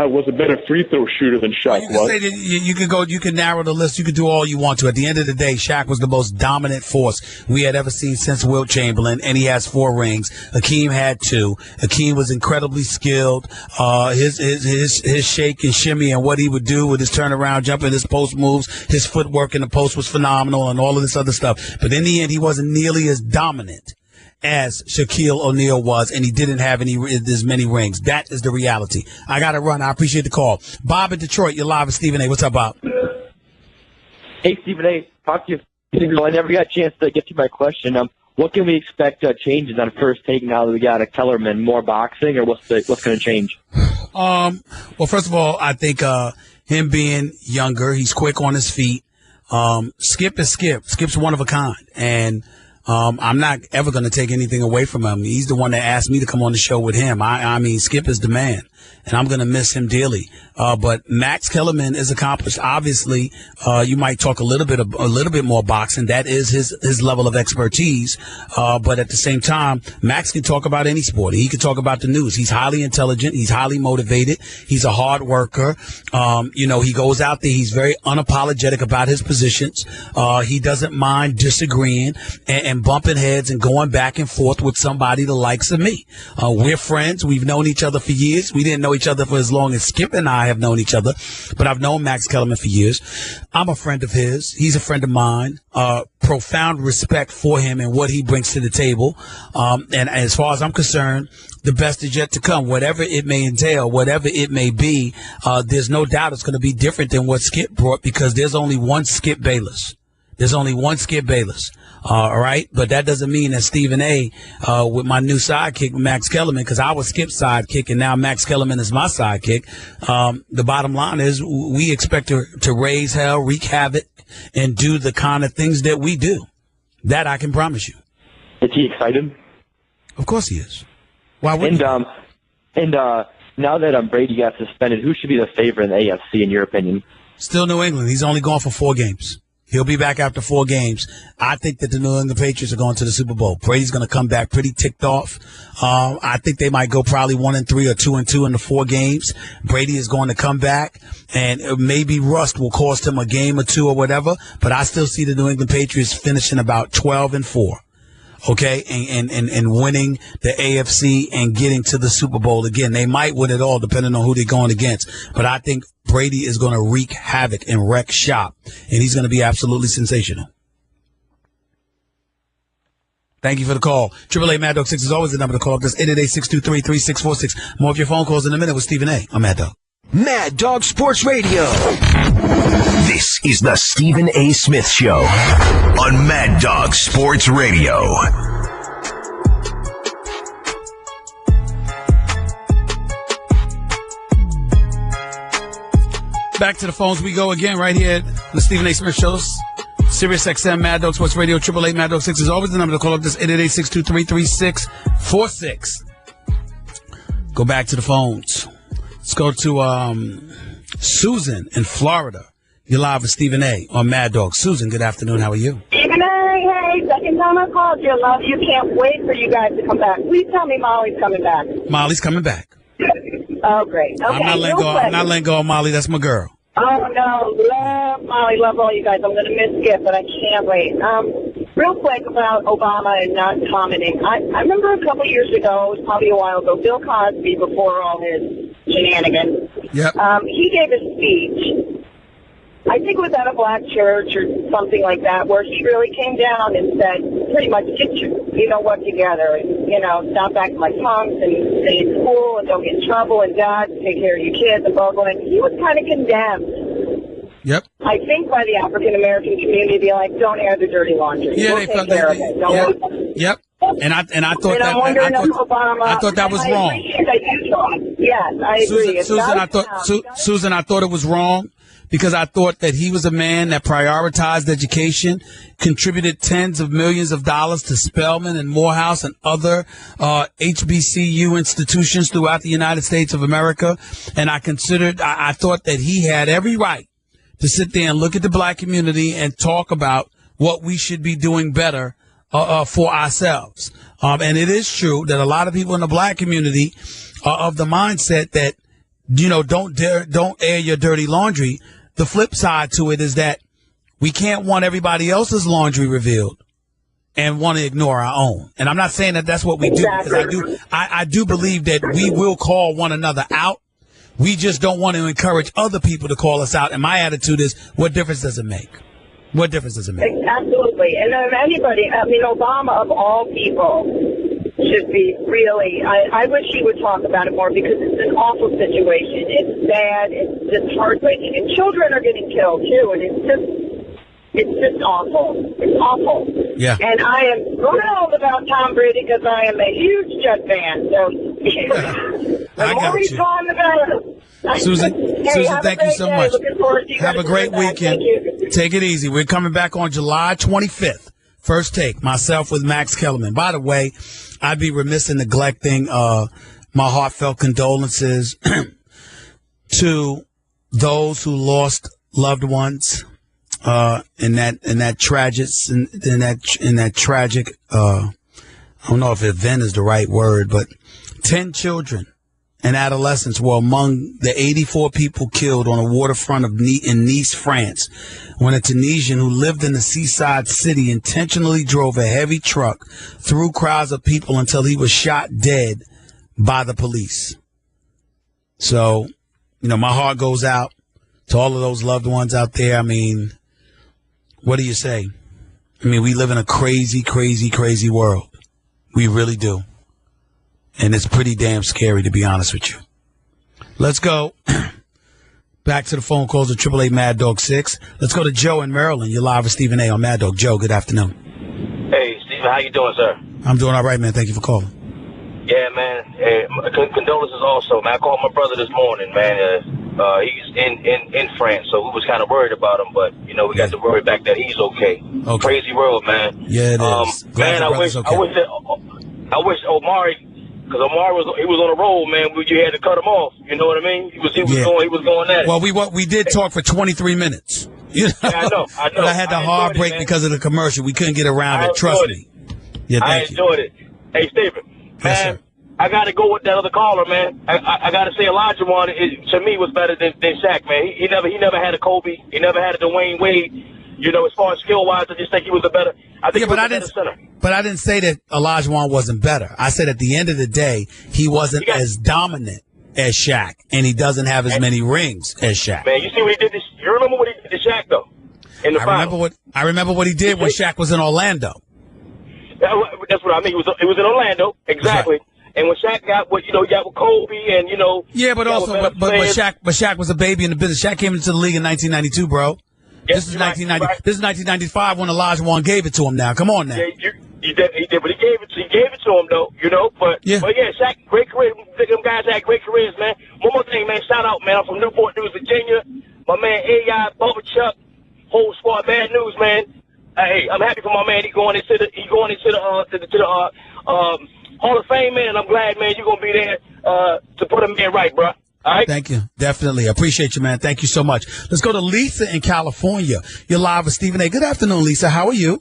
was a better free throw shooter than Shaq was. Say that you can narrow the list. You can do all you want to. At the end of the day, Shaq was the most dominant force we had ever seen since Wilt Chamberlain, and he has 4 rings. Hakeem had 2. Hakeem was incredibly skilled. His shake and shimmy and what he would do with his turnaround jump and his post moves, his footwork in the post was phenomenal, and all of this other stuff. But in the end, he wasn't nearly as dominant as Shaquille O'Neal was, and he didn't have as many rings. That is the reality. I got to run. I appreciate the call. Bob in Detroit, you're live with Stephen A. What's up, Bob? Hey, Stephen A. Talk to you. I never got a chance to get to my question. What can we expect changes on First Take now that we got a Kellerman? More boxing, or what's going to change? Well, first of all, I think him being younger, he's quick on his feet. Skip is Skip. Skip's one of a kind, and I'm not ever going to take anything away from him. He's the one that asked me to come on the show with him. I mean, Skip is the man, and I'm going to miss him dearly. But Max Kellerman is accomplished. Obviously, you might talk a little bit more boxing. That is his level of expertise. But at the same time, Max can talk about any sport. He can talk about the news. He's highly intelligent. He's highly motivated. He's a hard worker. He goes out there. He's very unapologetic about his positions. He doesn't mind disagreeing and bumping heads and going back and forth with somebody the likes of me. We're friends. We've known each other for years. We didn't didn't know each other for as long as Skip and I have known each other, but I've known Max Kellerman for years. I'm a friend of his. He's a friend of mine. Profound respect for him and what he brings to the table. And as far as I'm concerned, the best is yet to come. Whatever it may entail, whatever it may be, there's no doubt it's going to be different than what Skip brought, because there's only one Skip Bayless. There's only one Skip Bayless. All right. But that doesn't mean that Stephen A, with my new sidekick, Max Kellerman, because I was Skip's sidekick and now Max Kellerman is my sidekick. The bottom line is we expect to raise hell, wreak havoc, and do the kind of things that we do. That I can promise you. Is he excited? Of course he is. Why wouldn't now that Brady got suspended, who should be the favorite in the AFC in your opinion? Still New England. He's only gone for 4 games. He'll be back after 4 games. I think that the New England Patriots are going to the Super Bowl. Brady's going to come back pretty ticked off. I think they might go probably 1-3 or 2-2 in the 4 games. Brady is going to come back, and maybe rust will cost him a game or 2 or whatever. But I still see the New England Patriots finishing about 12-4. Okay, and winning the AFC and getting to the Super Bowl again. They might win it all depending on who they're going against. But I think Brady is going to wreak havoc and wreck shop, and he's going to be absolutely sensational. Thank you for the call. 888 Mad Dog 6 is always the number to call. That's 888-623-3646. More of your phone calls in a minute with Stephen A. I'm Mad Dog. Mad Dog Sports Radio. This is the Stephen A. Smith Show on Mad Dog Sports Radio. Back to the phones we go again right here at the Stephen A. Smith Show. Sirius XM, Mad Dog Sports Radio, 888 Mad Dog 6 is always the number to call up. This 888-623-3646. Go back to the phones. Let's go to Susan in Florida. You're live with Stephen A. on Mad Dog. Susan, good afternoon. How are you? Stephen A., hey, second time I called you. Love you. Can't wait for you guys to come back. Please tell me Molly's coming back. Molly's coming back. Oh, great. Okay, I'm not letting go of Molly. That's my girl. Oh, no. Love Molly. Love all you guys. I'm going to miss Skip, but I can't wait. Real quick about Obama and not commenting. I remember a couple years ago, it was probably a while ago, Bill Cosby, before all his shenanigans, he gave a speech. I think it was at a black church or something like that, where he really came down and said, pretty much, get your, together, and, stop acting like punks and stay in school and don't get in trouble and God, take care of your kids and blah, blah. And he was kind of condemned. Yep. I think by the African American community, be like, don't air the dirty laundry. Yeah, we'll take care of it. Yep. And I thought that I thought that was wrong. Yes, I agree. Susan, I thought it was wrong, because I thought that he was a man that prioritized education, contributed tens of millions of dollars to Spelman and Morehouse and other HBCU institutions throughout the United States of America. And I thought that he had every right to sit there and look at the black community and talk about what we should be doing better for ourselves. And it is true that a lot of people in the black community are of the mindset that, don't air your dirty laundry. The flip side to it is that we can't want everybody else's laundry revealed and want to ignore our own. And I'm not saying that that's what we do, because I do believe that we will call one another out. We just don't want to encourage other people to call us out. And my attitude is, what difference does it make? What difference does it make? Absolutely. And if anybody, Obama of all people should be really, I wish he would talk about it more, because it's an awful situation. It's sad. It's just heartbreaking. And children are getting killed, too. And it's just awful. It's awful. Yeah. And I am thrilled about Tom Brady, because I am a huge Jet fan. So the more he's gone, the better. Susan, thank you so much. Have a great weekend. Thank you. Take it easy. We're coming back on July 25th. First Take, myself with Max Kellerman. By the way, I'd be remiss in neglecting my heartfelt condolences to those who lost loved ones in that tragic I don't know if event is the right word, but 10 children and adolescents were among the 84 people killed on a waterfront in Nice, France, when a Tunisian who lived in the seaside city intentionally drove a heavy truck through crowds of people until he was shot dead by the police. So, my heart goes out to all of those loved ones out there. I mean, what do you say? I mean, we live in a crazy, crazy, crazy world. We really do. And it's pretty damn scary, to be honest with you. Let's go back to the phone calls at 888 Mad Dog 6. Let's go to Joe in Maryland. You're live with Stephen A. on Mad Dog. Joe, good afternoon. Hey, Stephen, how you doing, sir? I'm doing all right, man. Thank you for calling. Yeah, man. Hey, condolences also, man. I called my brother this morning, man. He's in France, so we was kind of worried about him, but, we got the worry back that he's okay. Crazy world, man. Yeah, it is. Man, I wish Omari, because Omari was on a roll, man. You had to cut him off. You know what I mean? He was going at it. Well, we did talk for 23 minutes. Yeah, I know. But I had the hard break because of the commercial. We couldn't get around it. Trust me. Yeah, I enjoyed it. Hey, Stephen, man, I got to go with that other caller, man. I got to say Elijah one, to me, was better than Shaq, man. He never had a Kobe. He never had a Dwayne Wade. As far as skill-wise, I just think he was a better center. But I didn't say that Olajuwon wasn't better. I said at the end of the day, he wasn't as dominant as Shaq, and he doesn't have as many rings as Shaq. Man, you see what he did? You remember what he did to Shaq, though? In the finals? I remember what he did when Shaq was in Orlando. That's what I mean. It was in Orlando, exactly. Right. And when Shaq got he got with Kobe, and Yeah, but also, but Shaq was a baby in the business. Shaq came into the league in 1992, bro. Yes, this is 1990. Right. This is 1995 when Olajuwon gave it to him. Now, come on now. Yeah, he did, but he gave it to him though. But yeah, Shaq, great career. Them guys had great careers, man. One more thing, man. Shout out, man. I'm from Newport News, Virginia. My man AI, Bubba Chuck, whole squad, bad news, man. Hey, I'm happy for my man. He going into the Hall of Fame, man. And I'm glad, man, you're gonna be there to put him in right, bro. All right. Thank you. Definitely. I appreciate you, man. Thank you so much. Let's go to Lisa in California. You're live with Stephen A. Good afternoon, Lisa. How are you?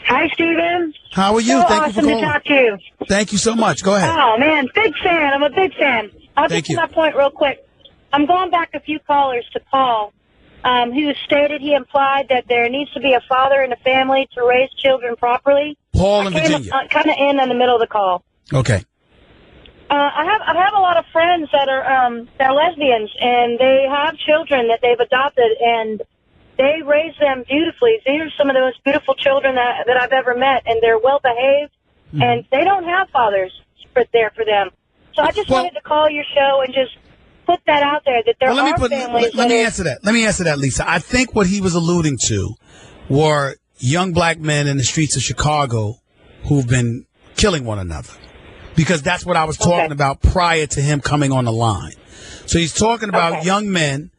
Hi, Stephen. How are you? So Thank you for calling. awesome to talk to you. Thank you so much. Go ahead. Oh, man. Big fan. I'm a big fan. I'll get to my point real quick. I'm going back a few callers to Paul, who stated he implied that there needs to be a father in the family to raise children properly. Paul in Virginia. Kind of in the middle of the call. Okay. I have a lot of friends that are lesbians, and they have children that they've adopted, and they raise them beautifully. These are some of the most beautiful children that I've ever met, and they're well behaved, and they don't have fathers there for them. So I just wanted to call your show and just put that out there that there are families. Let me answer that. Let me answer that, Lisa. I think what he was alluding to were young black men in the streets of Chicago who've been killing one another. Because that's what I was talking about prior to him coming on the line. So he's talking about young men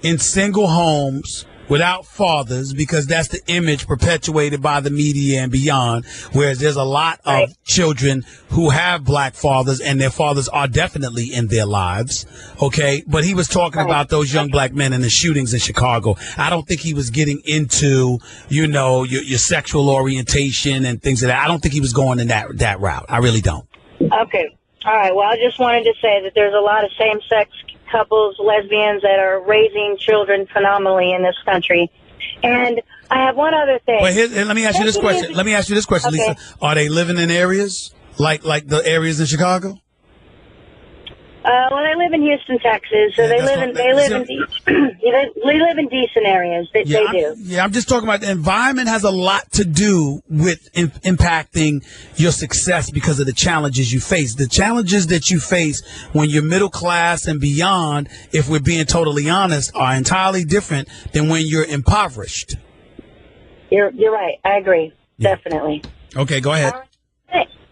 in single homes without fathers, because that's the image perpetuated by the media and beyond, whereas there's a lot of children who have black fathers and their fathers are definitely in their lives. Okay. But he was talking about those young black men and the shootings in Chicago. I don't think he was getting into, your sexual orientation and things like that. I don't think he was going in that route. I really don't. Okay. All right. Well, I just wanted to say that there's a lot of same-sex couples, lesbians, that are raising children phenomenally in this country. And I have one other thing. But let me ask you this question. Lisa. Are they living in areas like the areas in Chicago? Well, they live in Houston, Texas, so they live in decent areas. They do. Yeah, I'm just talking about the environment has a lot to do with impacting your success because of the challenges you face. The challenges that you face when you're middle class and beyond, if we're being totally honest, are entirely different than when you're impoverished. You're right. I agree. Yeah. Definitely. Okay, go ahead.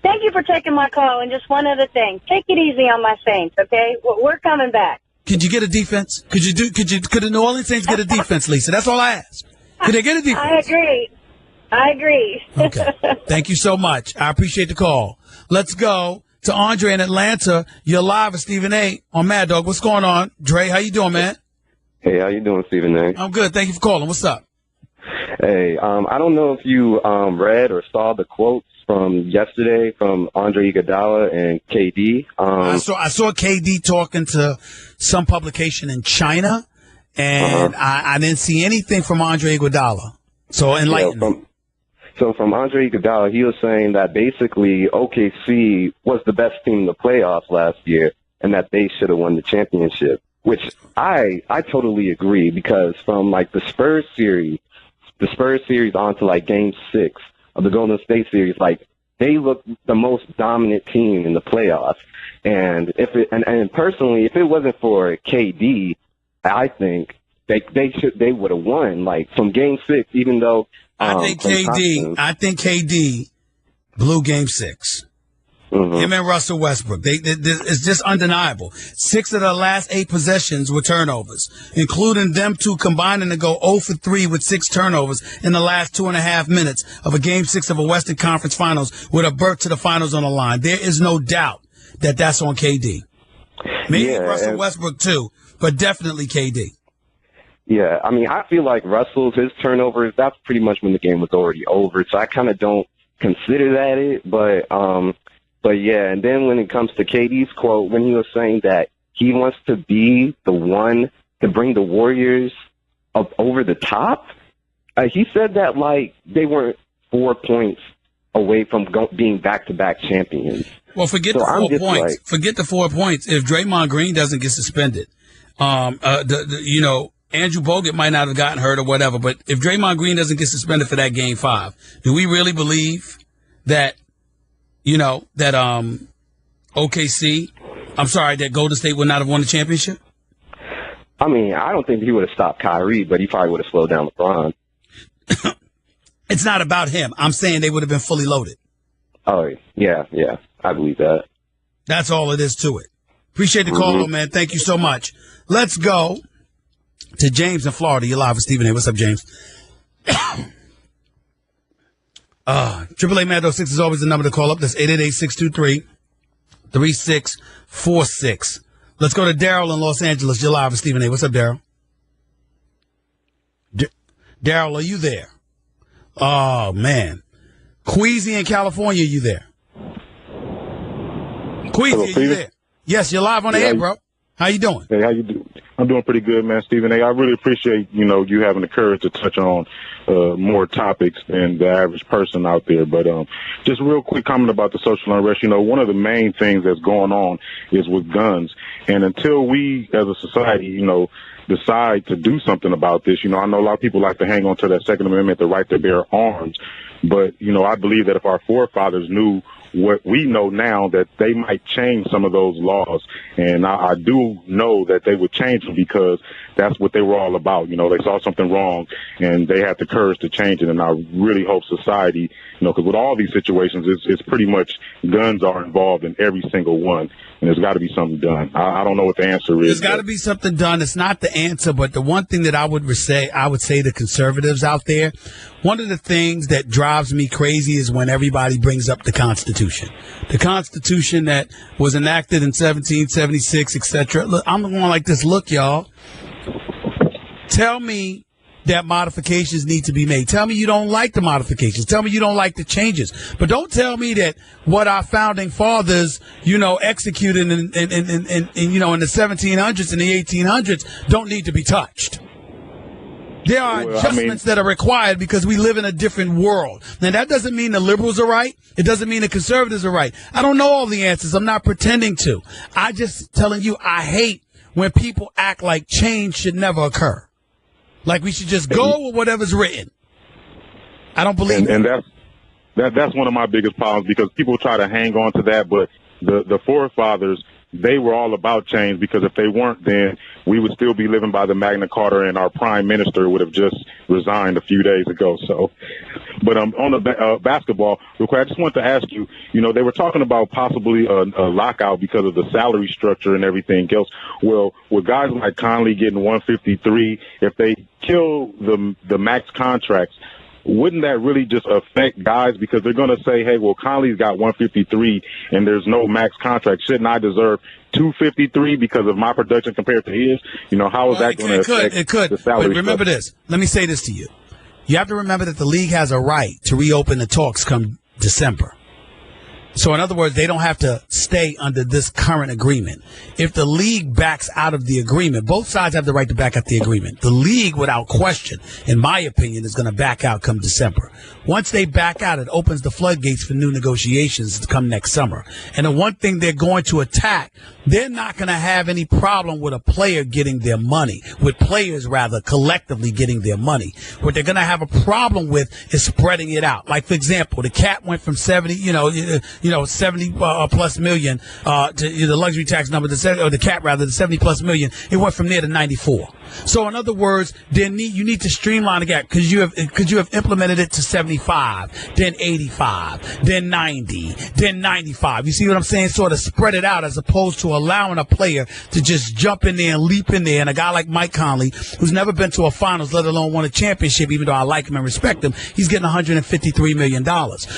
Thank you for taking my call. And just one other thing. Take it easy on my Saints, okay? We're coming back. Could you get a defense? Could the New Orleans Saints get a defense, Lisa? That's all I ask. Could they get a defense? I agree. Okay. Thank you so much. I appreciate the call. Let's go to Andre in Atlanta. You're live with Stephen A. on Mad Dog. What's going on? Dre, how you doing, man? Hey, how you doing, Stephen A? I'm good. Thank you for calling. What's up? Hey, I don't know if you read or saw the quotes from yesterday from Andre Iguodala and KD. I saw KD talking to some publication in China, and I didn't see anything from Andre Iguodala. So enlighten me. So from Andre Iguodala, he was saying that basically OKC was the best team in the playoffs last year, and that they should have won the championship, which I totally agree, because from like the Spurs series on to like Game 6 of the Golden State series, like they look the most dominant team in the playoffs. And and personally, if it wasn't for KD, I think they would have won. Like from Game 6, even though I think KD blew Game 6. Mm-hmm. Him and Russell Westbrook. It's just undeniable. 6 of the last 8 possessions were turnovers, including them two combining to go 0 for 3 with 6 turnovers in the last 2.5 minutes of a Game 6 of a Western Conference Finals with a berth to the finals on the line. There is no doubt that that's on KD. Maybe Russell Westbrook too, but definitely KD. Yeah, I mean, I feel like Russell's, his turnovers, that's pretty much when the game was already over. So I kind of don't consider that it, but yeah, and then when it comes to KD's quote, when he was saying that he wants to be the one to bring the Warriors up over the top, he said that like they weren't 4 points away from being back-to-back champions. Well, forget the 4 points. Forget the 4 points. If Draymond Green doesn't get suspended, Andrew Bogut might not have gotten hurt or whatever, but if Draymond Green doesn't get suspended for that Game 5, do we really believe that that Golden State would not have won the championship? I mean, I don't think he would have stopped Kyrie, but he probably would have slowed down LeBron. It's not about him. I'm saying they would have been fully loaded. Oh, yeah, I believe that. That's all it is to it. Appreciate the call, man. Thank you so much. Let's go to James in Florida. You're live with Stephen A. What's up, James? AAA Mad Dog 6 is always the number to call up. That's 888-623-3646. Let's go to Daryl in Los Angeles. You're live with Stephen A. What's up, Daryl? Daryl, are you there? Oh, man. Queasy in California, you there? Queasy, are you there? Yes, you're live on the air, bro. How you doing? Hey, how you doing? I'm doing pretty good, man, Stephen A. I really appreciate, you having the courage to touch on more topics than the average person out there. But just a real quick comment about the social unrest. One of the main things that's going on is with guns. And until we, as a society, decide to do something about this, I know a lot of people like to hang on to that Second Amendment, the right to bear arms. But, I believe that if our forefathers knew what we know now, that they might change some of those laws. And I do know that they would change them because that's what they were all about. They saw something wrong and they had the courage to change it. And I really hope society, because with all these situations, it's pretty much guns are involved in every single one. And there's got to be something done. I don't know what the answer is. There's got to be something done. It's not the answer, but the one thing that I would say to conservatives out there, one of the things that drives me crazy is when everybody brings up the Constitution. The Constitution that was enacted in 1776, etc. Look, I'm the one like this. Look, y'all. Tell me that modifications need to be made. Tell me you don't like the modifications. Tell me you don't like the changes. But don't tell me that what our founding fathers, executed in the 1700s and the 1800s don't need to be touched. There are adjustments that are required because we live in a different world. Now, that doesn't mean the liberals are right. It doesn't mean the conservatives are right. I don't know all the answers. I'm not pretending to. I just telling you I hate when people act like change should never occur. Like we should just go with whatever's written. I don't believe and that's one of my biggest problems because people try to hang on to that, but the forefathers, they were all about change because if they weren't, then we would still be living by the Magna Carta and our prime minister would have just resigned a few days ago. So, but on the basketball, real quick, I just want to ask you, they were talking about possibly a lockout because of the salary structure and everything else. Well, with guys like Conley getting 153, if they kill the max contracts, wouldn't that really just affect guys because they're going to say, hey, well, Conley's got 153 and there's no max contract. Shouldn't I deserve 253 because of my production compared to his? How is that going to affect the salary? But remember this. Let me say this to you. You have to remember that the league has a right to reopen the talks come December. So, in other words, they don't have to stay under this current agreement. If the league backs out of the agreement, both sides have the right to back out the agreement. The league, without question, in my opinion, is going to back out come December. Once they back out, it opens the floodgates for new negotiations to come next summer. And the one thing they're going to attack they're not going to have any problem with a player getting their money, with players rather collectively getting their money. What they're going to have a problem with is spreading it out. Like, for example, the cap went from 70, 70 plus million to the luxury tax number, or the cap rather, the 70 plus million. It went from there to 94. So, in other words, you need to streamline the gap because you have implemented it to 75, then 85, then 90, then 95. You see what I'm saying? Sort of spread it out as opposed to allowing a player to just jump in there and leap in there. And a guy like Mike Conley, who's never been to a finals, let alone won a championship, even though I like him and respect him, he's getting $153 million.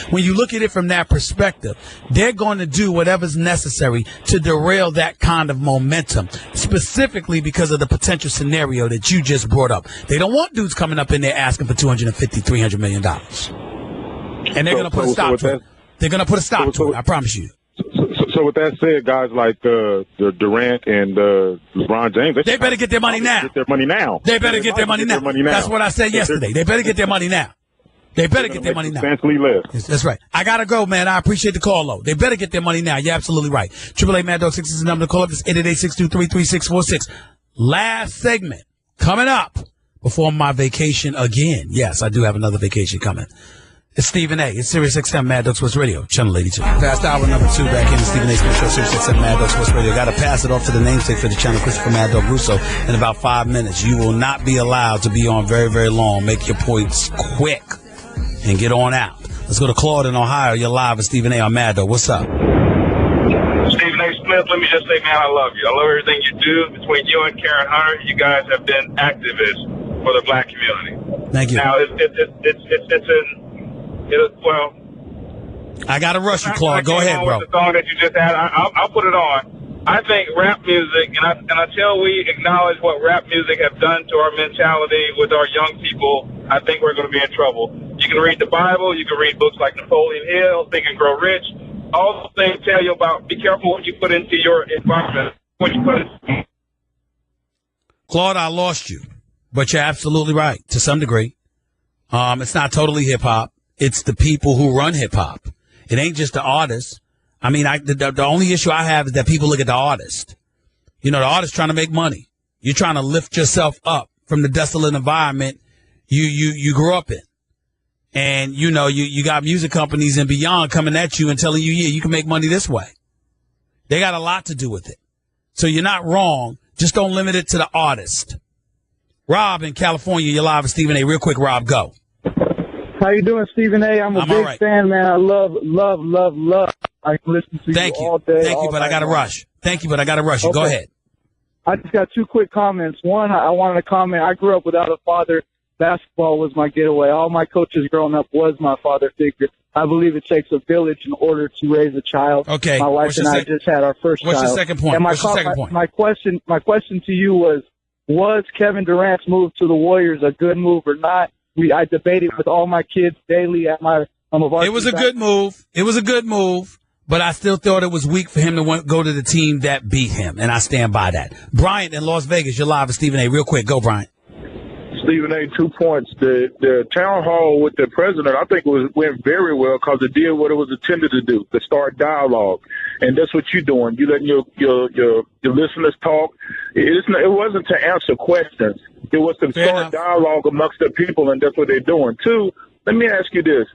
When you look at it from that perspective, they're going to do whatever's necessary to derail that kind of momentum, specifically because of the potential scenario that you just brought up. They don't want dudes coming up in there asking for $250, $300 million. And they're going to put a stop to it. They're going to put a stop to it, I promise you. So with that said, guys like the Durant and LeBron James, they better get their money now. Get their money now. They better get their money now. That's what I said yesterday. They better get their money now. They better get their money now. Substantially less. That's right. I gotta go, man. I appreciate the call, though. They better get their money now. You're absolutely right. 888 Mad Dog 6 is the number to call up. It's 888-623-3646. Last segment coming up before my vacation again. Yes, I do have another vacation coming. It's Stephen A. It's Sirius XM Mad Dog Sports Radio, Channel 82. Past hour number 2 back in the Stephen A. Smith Show, Sirius XM Mad Dog Sports Radio. Got to pass it off to the namesake for the channel, Christopher Mad Dog Russo, in about 5 minutes. You will not be allowed to be on very, very long. Make your points quick and get on out. Let's go to Claude in Ohio. You're live with Stephen A. on Mad Dog. What's up? Stephen A. Smith, let me just say, man, I love you. I love everything you do. Between you and Karen Hunter, you guys have been activists for the black community. Thank you. Now, well, I got to rush you, Claude. Go ahead, bro. The song that you just had, I'll put it on. I think rap music, and until we acknowledge what rap music has done to our mentality with our young people, I think we're going to be in trouble. You can read the Bible, you can read books like Napoleon Hill, Think and Grow Rich. All those things tell you about be careful what you put into your environment. What you put in. Claude, I lost you, but you're absolutely right to some degree. It's not totally hip hop. It's the people who run hip hop. It ain't just the artists. I mean, the only issue I have is that people look at the artist. You know, the artist trying to make money. You're trying to lift yourself up from the desolate environment you grew up in. And, you know, you got music companies and beyond coming at you and telling you, yeah, you can make money this way. They got a lot to do with it. So you're not wrong. Just don't limit it to the artist. Rob in California, you're live with Stephen A. Real quick, Rob, go. How you doing, Stephen A? I'm a big fan, man. I love. I can listen to you all day. Thank you, but I got to rush. Thank you, but I got to rush you. Okay. Go ahead. I just got 2 quick comments. One, I wanted to comment. I grew up without a father. Basketball was my getaway. All my coaches growing up was my father figure. I believe it takes a village in order to raise a child. Okay. My wife and I just had our first child. What's your second point? And my question to you was Kevin Durant's move to the Warriors a good move or not? I debated with all my kids daily at my It was a good move. It was a good move, but I still thought it was weak for him to go to the team that beat him, and I stand by that. Bryant in Las Vegas, you're live with Stephen A. Real quick, go, Bryant. Stephen A., 2 points. The town hall with the president, I think went very well because it did what it was intended to do, to start dialogue. And that's what you're doing. You letting your listeners talk. It wasn't to answer questions. It was to start dialogue amongst the people, and that's what they're doing. 2, let me ask you this,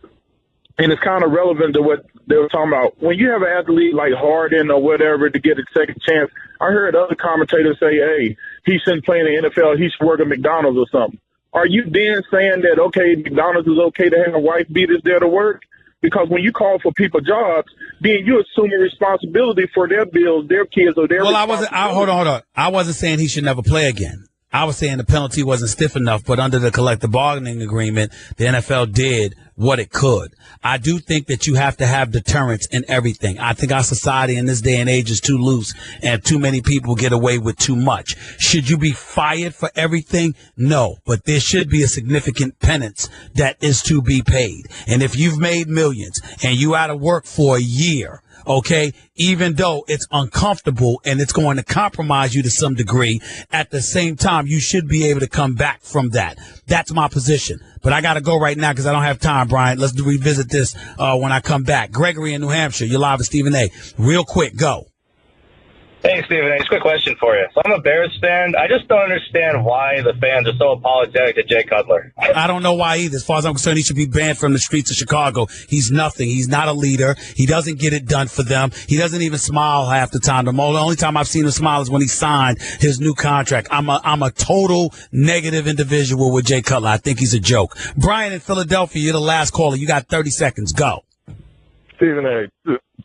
and it's kind of relevant to what they were talking about. When you have an athlete like Harden or whatever to get a second chance, I heard other commentators say, hey, he shouldn't play in the NFL. He should work at McDonald's or something. Are you then saying that, okay, McDonald's is okay to have a wife beaters there to work? Because when you call for people jobs, then you're assuming responsibility for their bills, their kids, or their Well, hold on. I wasn't saying he should never play again. I was saying the penalty wasn't stiff enough, but under the collective bargaining agreement, the NFL did what it could. I do think that you have to have deterrence in everything. I think our society in this day and age is too loose, and too many people get away with too much. Should you be fired for everything? No, but there should be a significant penance that is to be paid. And if you've made millions and you out of work for a year, okay, even though it's uncomfortable and it's going to compromise you to some degree, at the same time, you should be able to come back from that. That's my position. But I got to go right now because I don't have time, Brian. Let's revisit this when I come back. Gregory in New Hampshire, you're live with Stephen A. Real quick, go. Hey, Stephen A. Just a quick question for you. So I'm a Bears fan. I just don't understand why the fans are so apologetic to Jay Cutler. I don't know why either. As far as I'm concerned, he should be banned from the streets of Chicago. He's nothing. He's not a leader. He doesn't get it done for them. He doesn't even smile half the time. The only time I've seen him smile is when he signed his new contract. I'm a total negative individual with Jay Cutler. I think he's a joke. Brian in Philadelphia, you're the last caller. You got 30 seconds. Go. Stephen A.,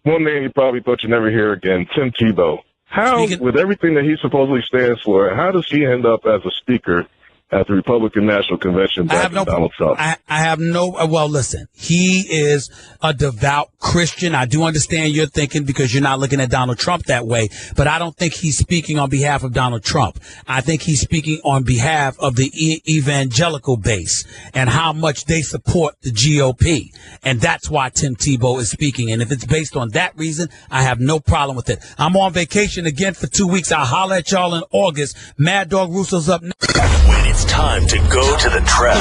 one name you probably thought you'd never hear again, Tim Tebow. How, with everything that he supposedly stands for, how does he end up as a speaker at the Republican National Convention back in Donald Trump? I have no, well, listen, he is a devout Christian. I do understand your thinking because you're not looking at Donald Trump that way, but I don't think he's speaking on behalf of Donald Trump. I think he's speaking on behalf of the evangelical base and how much they support the GOP. And that's why Tim Tebow is speaking. And if it's based on that reason, I have no problem with it. I'm on vacation again for 2 weeks. I'll holler at y'all in August. Mad Dog Russo's up next. When it's time to go to the track.